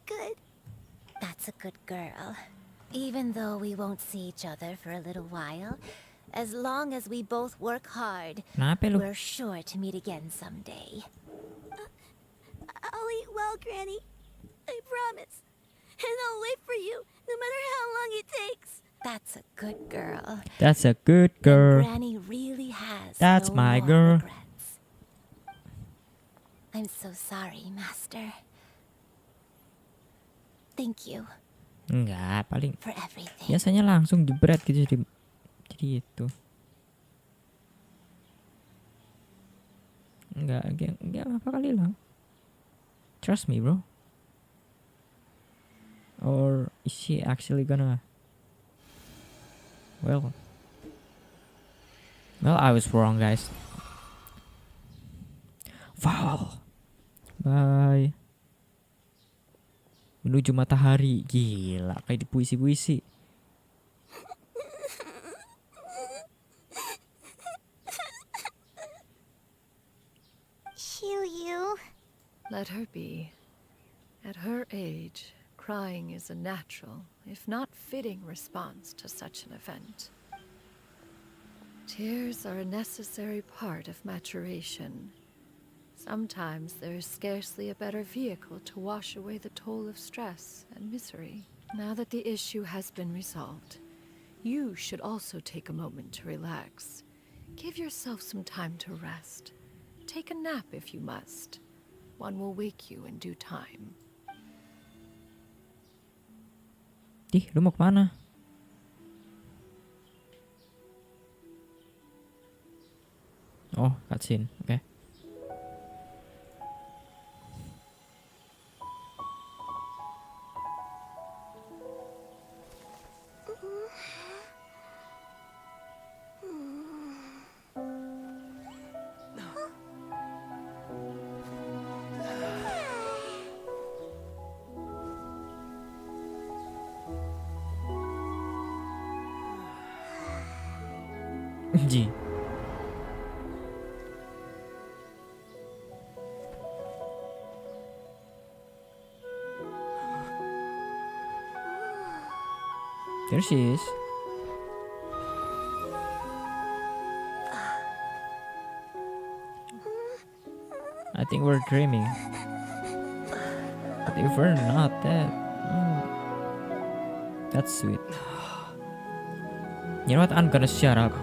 Good. That's a good girl. Even though we won't see each other for a little while, as long as we both work hard, Kenapa lu? we're sure to meet again someday. I'll eat well, Granny. I promise. And I'll wait for you, no matter how long it takes. That's a good girl. That's a good girl. Granny really has That's no my more girl. regrets. I'm so sorry, Master. Thank you Enggak, paling for everything. biasanya langsung jebret gitu jadi itu. Enggak apa kali lang. Trust me, bro. Or is she actually gonna? Well, I was wrong, guys. Wow. Bye. Menuju matahari. Gila, kayak di puisi-puisi. Xiu. Let her be. At her age, crying is a natural, if not fitting, response to such an event. Tears are a necessary part of maturation. Sometimes there is scarcely a better vehicle to wash away the toll of stress and misery. Now that the issue has been resolved, you should also take a moment to relax. Give yourself some time to rest. Take a nap if you must. One will wake you in due time. Ih, lu mau kemana? Oh, cutscene. Oke. Ji. There she is. I think we're dreaming. But if we're not, that's sweet. You know what? I'm gonna shut up.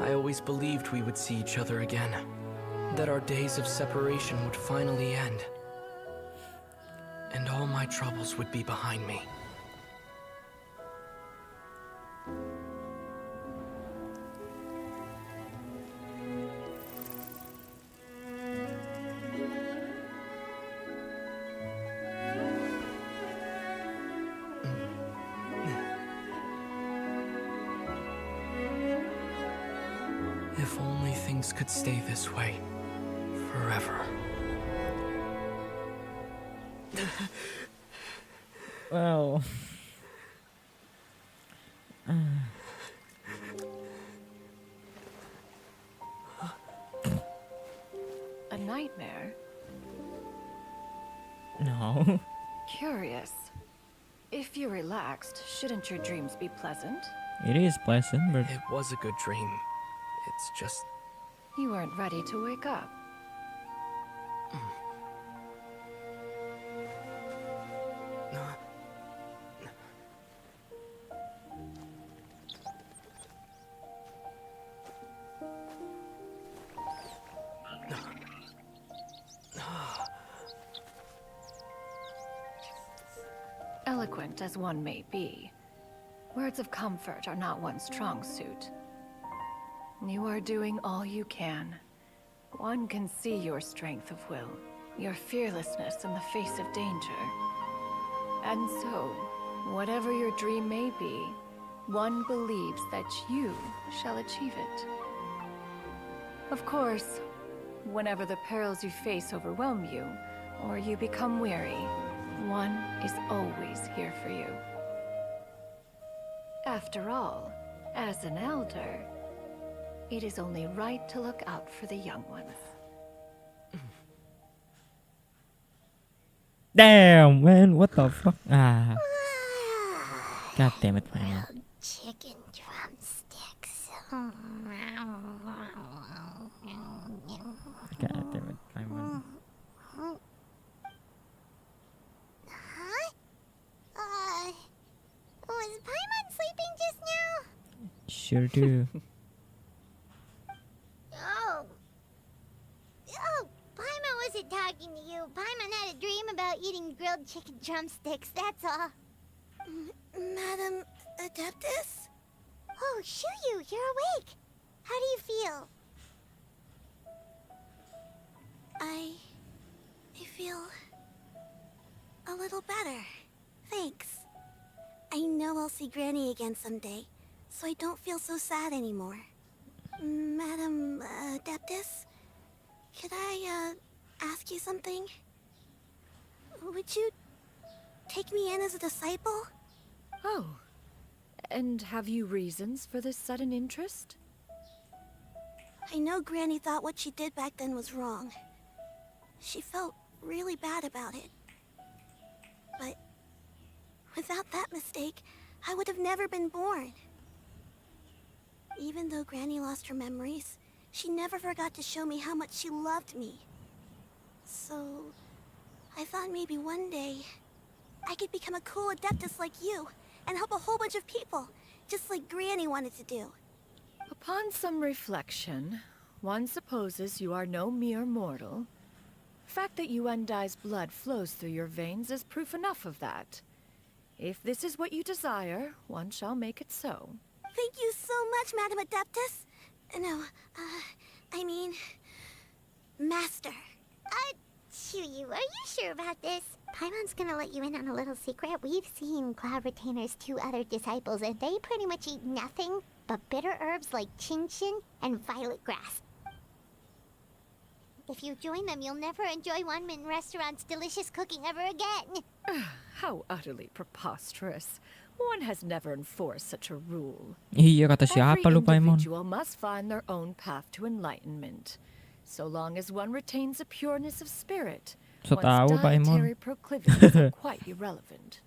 I always believed we would see each other again. That our days of separation would finally end. And all my troubles would be behind me. If only things could stay this way forever. Well, A nightmare? no. Curious. If you're relaxed, shouldn't your dreams be pleasant? It is pleasant, but It was a good dream. It's just... You weren't ready to wake up. Eloquent as one may be, words of comfort are not one's strong suit. You are doing all you can. One can see your strength of will, your fearlessness in the face of danger. And so, whatever your dream may be, one believes that you shall achieve it. Of course, whenever the perils you face overwhelm you, or you become weary, one is always here for you. After all, as an elder, it is only right to look out for the young ones. Damn, man, what the fuck? Ah. God damn it, man. Chicken drumsticks. God damn it, Paimon. Huh? Was Paimon sleeping just now? Sure do. Oh, Paimon wasn't talking to you. Paimon had a dream about eating grilled chicken drumsticks, that's all. Madam Adeptus? Oh, Xianyun, you're awake. How do you feel? I feel a little better. Thanks. I know I'll see Granny again someday, so I don't feel so sad anymore. Madam Adeptus, could I ask you something? Would you take me in as a disciple? Oh, and have you reasons for this sudden interest? I know Granny thought what she did back then was wrong. She felt really bad about it. But without that mistake, I would have never been born. Even though Granny lost her memories, she never forgot to show me how much she loved me. So, I thought maybe one day I could become a cool Adeptus like you and help a whole bunch of people, just like Granny wanted to do. Upon some reflection, one supposes you are no mere mortal. The fact that Yuendai's blood flows through your veins is proof enough of that. If this is what you desire, one shall make it so. Thank you so much, Madam Adeptus. No, I mean, Master. Xianyun, are you sure about this? Paimon's gonna let you in on a little secret. We've seen Cloud Retainer's 2 other disciples, and they pretty much eat nothing but bitter herbs like xianyun and violet grass. If you join them, you'll never enjoy One Min Restaurant's delicious cooking ever again. How utterly preposterous. One has never enforced such a rule. Iya, kata siapa lu, Every Paimon? individual must find their own path to enlightenment. So long as one retains a pureness of spirit, So one's tahu, Paimon. dietary proclivities are quite irrelevant.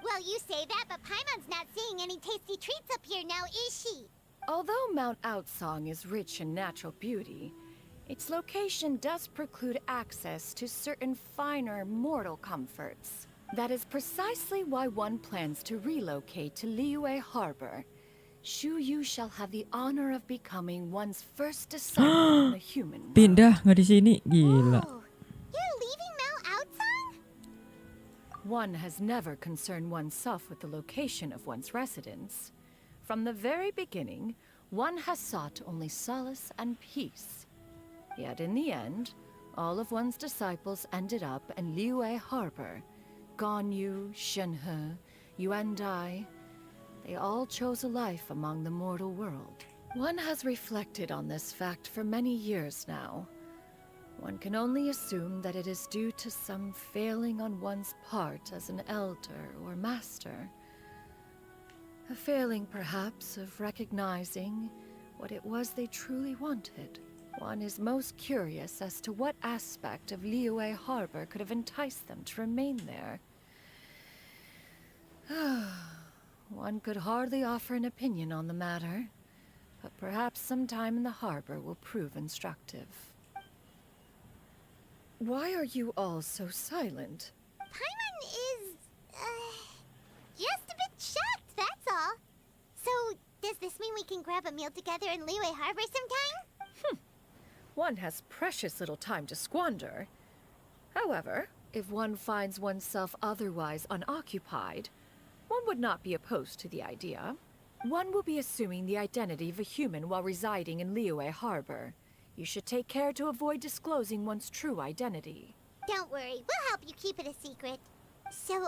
Well, you say that, but Paimon's not seeing any tasty treats up here now, is she? Although Mount Outsong is rich in natural beauty, its location does preclude access to certain finer mortal comforts. That is precisely why one plans to relocate to Liyue Harbor. Shu Yu shall have the honor of becoming one's first disciple in the human world. Pindah, nggak di sini. Gila. You're leaving Mount Outsong? One has never concerned oneself with the location of one's residence. From the very beginning, one has sought only solace and peace. Yet in the end, all of one's disciples ended up in Liyue Harbor. Ganyu, Shenhe, Yuendai, they all chose a life among the mortal world. One has reflected on this fact for many years now. One can only assume that it is due to some failing on one's part as an elder or master. A failing, perhaps, of recognizing what it was they truly wanted. One is most curious as to what aspect of Liyue Harbor could have enticed them to remain there. One could hardly offer an opinion on the matter, but perhaps some time in the harbor will prove instructive. Why are you all so silent? Paimon is, just a bit shocked, that's all. So, does this mean we can grab a meal together in Liyue Harbor sometime? One has precious little time to squander. However, if one finds oneself otherwise unoccupied, one would not be opposed to the idea. One will be assuming the identity of a human while residing in Liyue Harbor. You should take care to avoid disclosing one's true identity. Don't worry, we'll help you keep it a secret. So,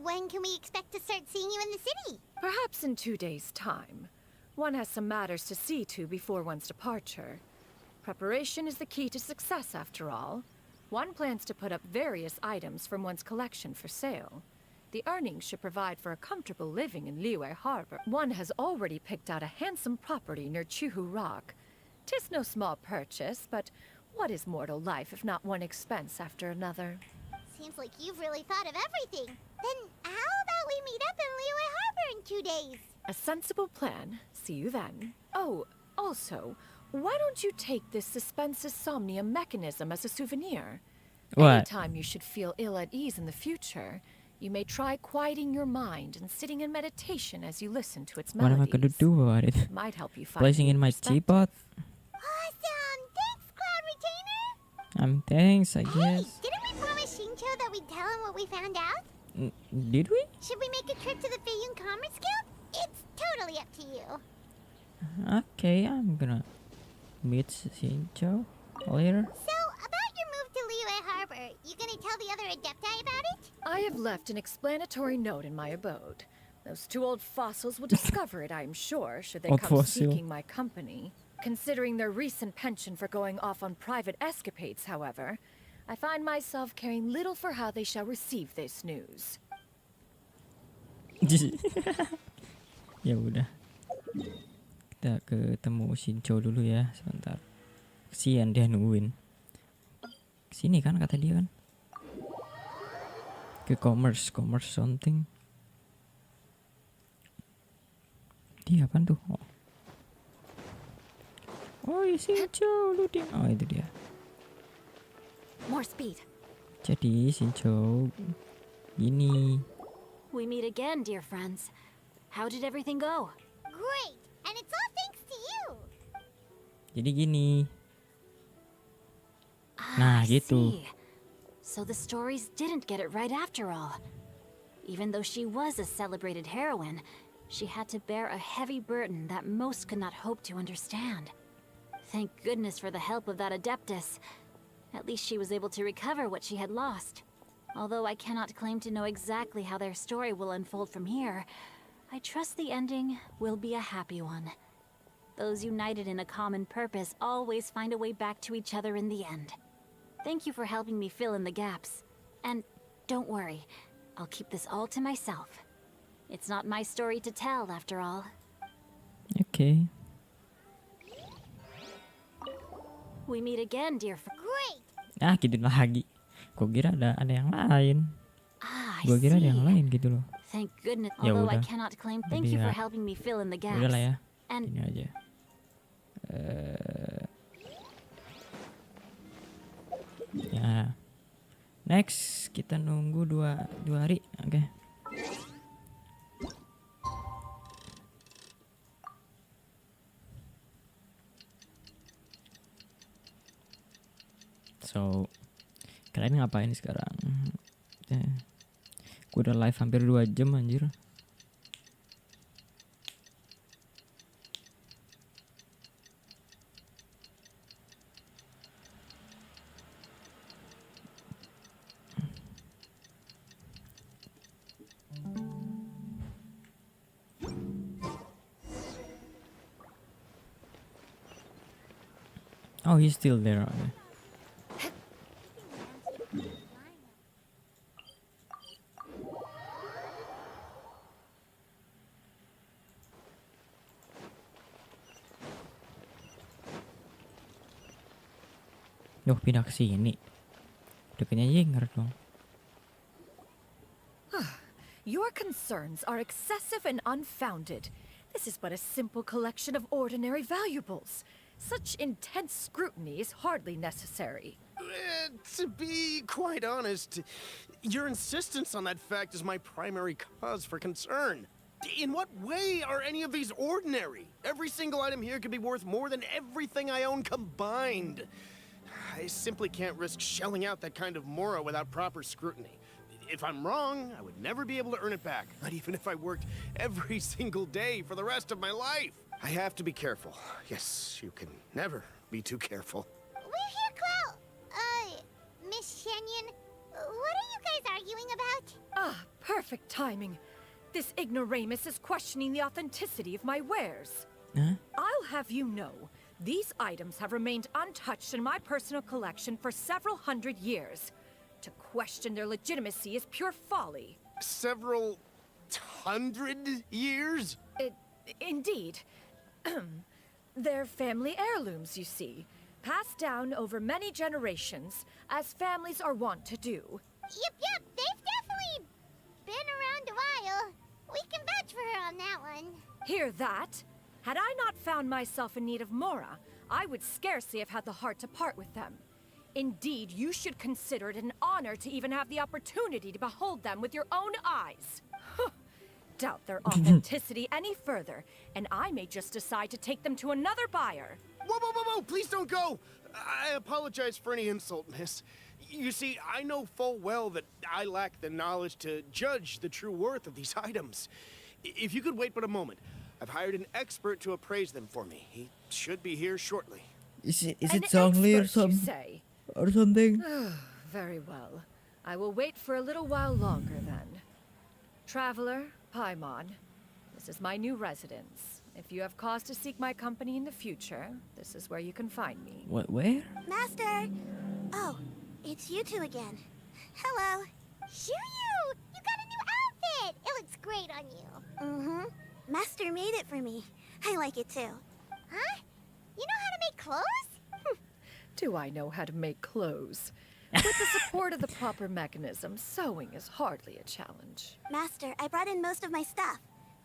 when can we expect to start seeing you in the city? Perhaps in 2 days' time. One has some matters to see to before one's departure. Preparation is the key to success, after all. One plans to put up various items from one's collection for sale. The earnings should provide for a comfortable living in Liyue Harbor. One has already picked out a handsome property near Chuhu Rock. 'Tis no small purchase, but what is mortal life if not one expense after another? Seems like you've really thought of everything. Then how about we meet up in Liyue Harbor in 2 days? A sensible plan. See you then. Oh, also, why don't you take this suspensus somnium mechanism as a souvenir? What? Anytime you should feel ill at ease in the future, you may try quieting your mind and sitting in meditation as you listen to its What am I melodies. gonna do about it? It might help you find Placing in my teapot? Awesome! Thanks, Cloud Retainer! Thanks, I Hey, guess. didn't we promise Shincho that we'd tell him what we found out? Did we? Should we make a trip to the Feiyun Commerce Guild? It's totally up to you. Okay, I'm gonna meet Shincho later. So, about your move to Liyue Harbor, you gonna tell the other Adepti about it? I have left an explanatory note in my abode. Those 2 old fossils will discover it, I am sure, should they Old come fossil. seeking my company. Considering their recent penchant for going off on private escapades, however, I find myself caring little for how they shall receive this news. Ya udah. Kita ketemu Shincho dulu ya, sebentar. Kesian dia nungguin. Kesini kan kata dia kan? Ke commerce something. Dia apa tuh? Oh iya Shincho looting. Oh itu dia. More speed. Jadi Shincho ini. We meet again, dear friends. How did everything go? Great! And it's all thanks to you! Jadi gini. Ah, Nah I gitu. see. So the stories didn't get it right after all. Even though she was a celebrated heroine, she had to bear a heavy burden that most could not hope to understand. Thank goodness for the help of that Adeptus. At least she was able to recover what she had lost. Although I cannot claim to know exactly how their story will unfold from here, I trust the ending will be a happy one. Those united in a common purpose always find a way back to each other in the end. Thank you for helping me fill in the gaps. And don't worry, I'll keep this all to myself. It's not my story to tell, after all. Okay. We meet again, dear Great! Ah gitu lagi. Gua kira ada yang lain. Ah, I Gua kira ada see. yang lain gitu loh. Thank goodness. Ya Although I udah. cannot claim, thank Jadi you for ya, helping me fill in the gaps. udah lah ya. And Ini aja. Ya. Next kita nunggu dua hari. Oke. So, kalian ngapain sekarang? Gue udah live hampir 2 jam anjir. Oh, he's still there. Okay. Duh, pindah ke sini. Dekatnya Yinger dong. Your concerns are excessive and unfounded. This is but a simple collection of ordinary valuables. Such intense scrutiny is hardly necessary. To be quite honest, your insistence on that fact is my primary cause for concern. In what way are any of these ordinary? Every single item here could be worth more than everything I own combined. I simply can't risk shelling out that kind of mora without proper scrutiny. If I'm wrong, I would never be able to earn it back, not even if I worked every single day for the rest of my life. I have to be careful. Yes, you can never be too careful. We're here, Clo. Miss Xianyun, what are you guys arguing about? Ah, perfect timing. This ignoramus is questioning the authenticity of my wares. Huh? I'll have you know, these items have remained untouched in my personal collection for several hundred years. To question their legitimacy is pure folly. Several hundred years? Indeed. They're family heirlooms, you see. Passed down over many generations, as families are wont to do. Yep, they've definitely been around a while. We can vouch for her on that one. Hear that? Had I not found myself in need of Mora, I would scarcely have had the heart to part with them. Indeed, you should consider it an honor to even have the opportunity to behold them with your own eyes. Doubt their authenticity any further, and I may just decide to take them to another buyer. Whoa, please don't go! I apologize for any insult, miss. You see, I know full well that I lack the knowledge to judge the true worth of these items. If you could wait but a moment, I've hired an expert to appraise them for me. He should be here shortly. Is it Zhongli or something? Very well. I will wait for a little while longer then. Traveler, Paimon, this is my new residence. If you have cause to seek my company in the future, this is where you can find me. What, where? Master! Oh, it's you two again. Hello. Shoo-you! You got a new outfit! It looks great on you. Mm-hmm. Master made it for me. I like it too. Huh? You know how to make clothes? Do I know how to make clothes? With the support of the proper mechanism, sewing is hardly a challenge. Master, I brought in most of my stuff.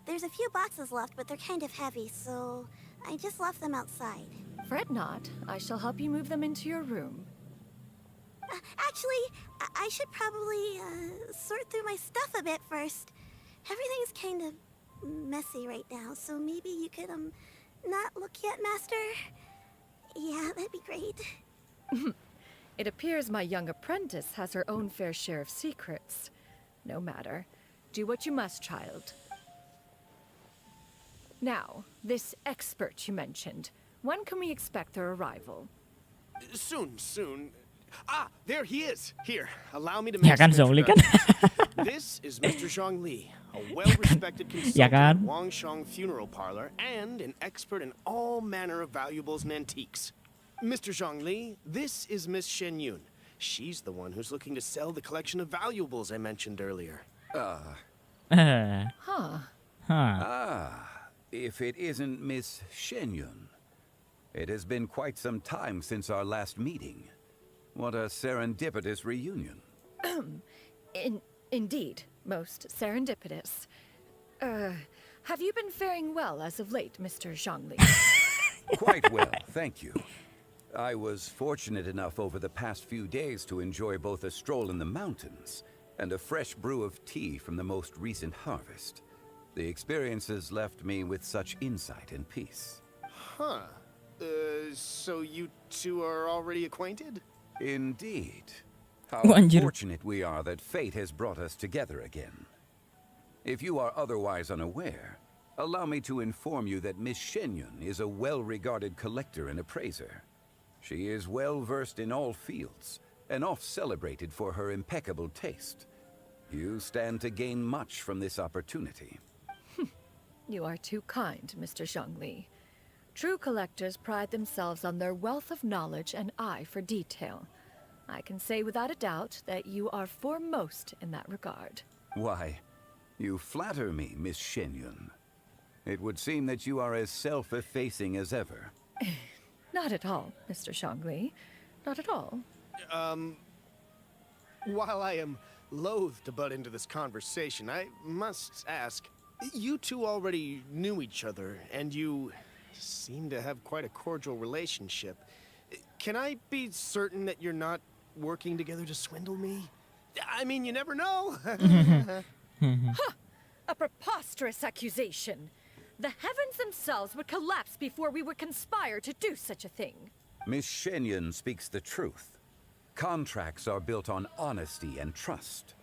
There's a few boxes left, but they're kind of heavy, so I just left them outside. Fret not. I shall help you move them into your room. Actually, I should probably sort through my stuff a bit first. Everything's kind of messy right now, so maybe you could, not look yet, Master? Yeah, that'd be great. It appears my young apprentice has her own fair share of secrets. No matter. Do what you must, child. Now, this expert you mentioned. When can we expect their arrival? Soon. Ah, there he is. Here, allow me to Ya make kan some Zhongli kan? introductions. This is Mr. Zhongli, a well-respected consultant Ya kan? at Wangshang Funeral Parlor and an expert in all manner of valuables and antiques. Mr. Zhongli, this is Miss Xianyun. She's the one who's looking to sell the collection of valuables I mentioned earlier. If it isn't Miss Xianyun. It has been quite some time since our last meeting. What a serendipitous reunion. Indeed, most serendipitous. Have you been faring well as of late, Mr. Zhongli? Quite well, thank you. I was fortunate enough over the past few days to enjoy both a stroll in the mountains and a fresh brew of tea from the most recent harvest. The experiences left me with such insight and peace. Huh. So you two are already acquainted? Indeed. How Anjir. fortunate we are that fate has brought us together again. If you are otherwise unaware, allow me to inform you that Miss Xianyun is a well-regarded collector and appraiser. She is well-versed in all fields, and oft-celebrated for her impeccable taste. You stand to gain much from this opportunity. You are too kind, Mr. Zhongli. True collectors pride themselves on their wealth of knowledge and eye for detail. I can say without a doubt that you are foremost in that regard. Why, you flatter me, Miss Xianyun. It would seem that you are as self-effacing as ever. Not at all, Mr. Zhongli. Not at all. While I am loath to butt into this conversation, I must ask, you two already knew each other, and you seem to have quite a cordial relationship. Can I be certain that you're not working together to swindle me? I mean, you never know. A preposterous accusation. The heavens themselves would collapse before we would conspire to do such a thing. Miss Xianyun speaks the truth. Contracts are built on honesty and trust.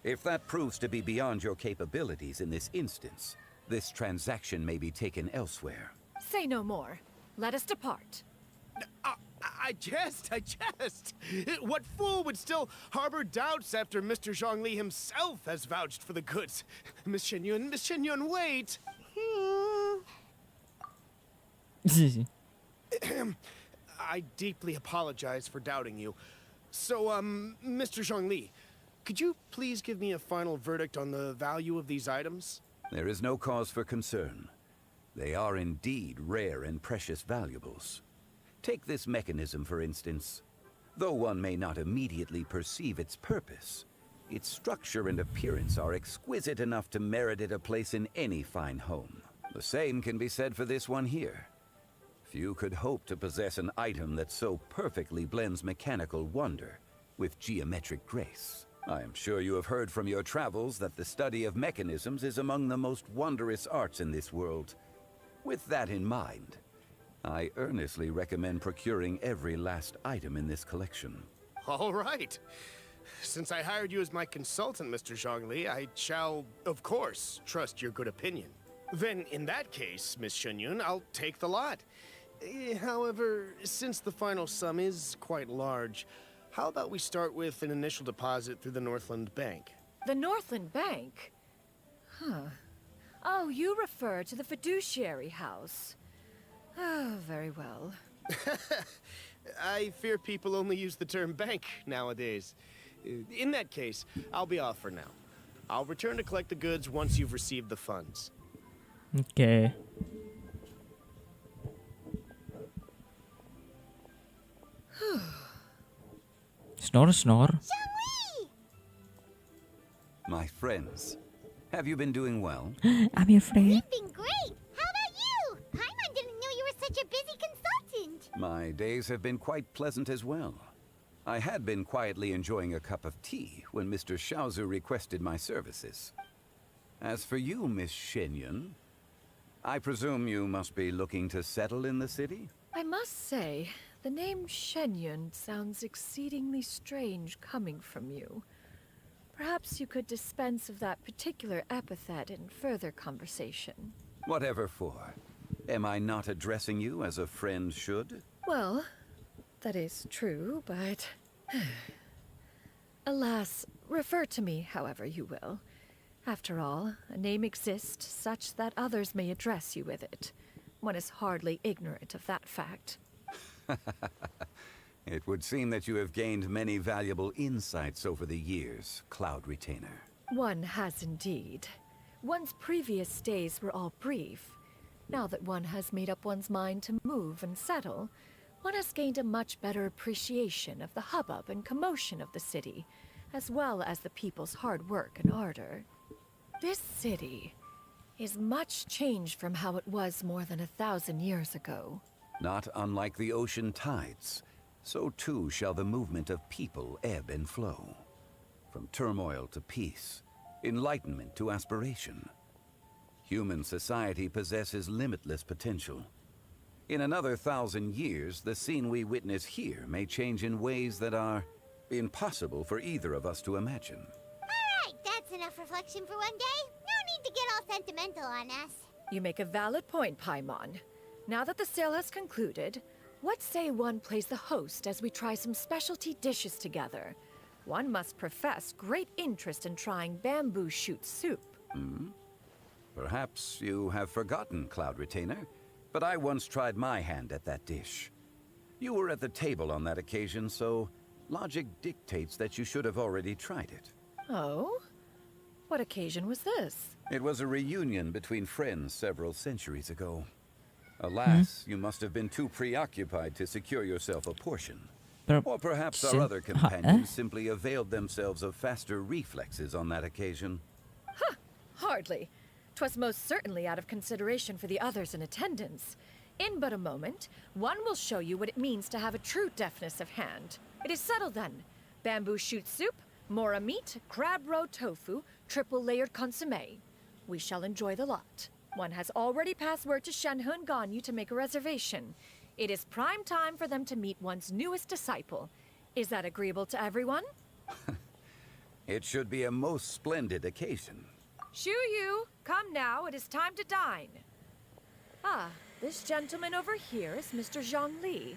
If that proves to be beyond your capabilities in this instance, this transaction may be taken elsewhere. Say no more. Let us depart. I jest. What fool would still harbor doubts after Mr. Zhongli himself has vouched for the goods? Miss Xianyun, wait. I deeply apologize for doubting you. So, Mr. Zhongli, could you please give me a final verdict on the value of these items? There is no cause for concern. They are indeed rare and precious valuables. Take this mechanism, for instance. Though one may not immediately perceive its purpose, its structure and appearance are exquisite enough to merit it a place in any fine home. The same can be said for this one here. Few could hope to possess an item that so perfectly blends mechanical wonder with geometric grace. I am sure you have heard from your travels that the study of mechanisms is among the most wondrous arts in this world. With that in mind, I earnestly recommend procuring every last item in this collection. All right. Since I hired you as my consultant, Mr. Zhongli, I shall, of course, trust your good opinion. Then, in that case, Miss Xianyun, I'll take the lot. However, since the final sum is quite large, how about we start with an initial deposit through the Northland Bank? The Northland Bank? Huh. Oh, you refer to the fiduciary house. Oh, very well. I fear people only use the term bank nowadays. In that case, I'll be off for now. I'll return to collect the goods once you've received the funds. Okay. Snore. My friends, have you been doing well? I'm your friend. We've been great. How about you? Paimon didn't know you were such a busy consultant. My days have been quite pleasant as well. I had been quietly enjoying a cup of tea when Mr. Xiaozu requested my services. As for you, Miss Xianyun, I presume you must be looking to settle in the city? I must say, the name Xianyun sounds exceedingly strange coming from you. Perhaps you could dispense of that particular epithet in further conversation. Whatever for. Am I not addressing you as a friend should? Well, that is true, but... Alas, refer to me however you will. After all, a name exists such that others may address you with it. One is hardly ignorant of that fact. It would seem that you have gained many valuable insights over the years, Cloud Retainer. One has indeed. One's previous days were all brief. Now that one has made up one's mind to move and settle, one has gained a much better appreciation of the hubbub and commotion of the city, as well as the people's hard work and ardor. This city is much changed from how it was more than 1,000 years ago. Not unlike the ocean tides, so too shall the movement of people ebb and flow. From turmoil to peace, enlightenment to aspiration. Human society possesses limitless potential. In another 1,000 years, the scene we witness here may change in ways that are impossible for either of us to imagine. All right, that's enough reflection for one day. No need to get all sentimental on us. You make a valid point, Paimon. Now that the sale has concluded, what say one plays the host as we try some specialty dishes together? One must profess great interest in trying bamboo shoot soup. Perhaps you have forgotten, Cloud Retainer, but I once tried my hand at that dish. You were at the table on that occasion, so logic dictates that you should have already tried it. Oh? What occasion was this? It was a reunion between friends several centuries ago. Alas, you must have been too preoccupied to secure yourself a portion. Or perhaps our other companions simply availed themselves of faster reflexes on that occasion. Huh, hardly. 'Twas most certainly out of consideration for the others in attendance. In but a moment, one will show you what it means to have a true deftness of hand. It is settled then. Bamboo shoot soup, mora meat, crab roe tofu, triple layered consommé. We shall enjoy the lot. One has already passed word to Shenhe and Ganyu to make a reservation. It is prime time for them to meet one's newest disciple. Is that agreeable to everyone? It should be a most splendid occasion. Shu Yu, come now, it is time to dine. Ah, this gentleman over here is Mr. Zhongli.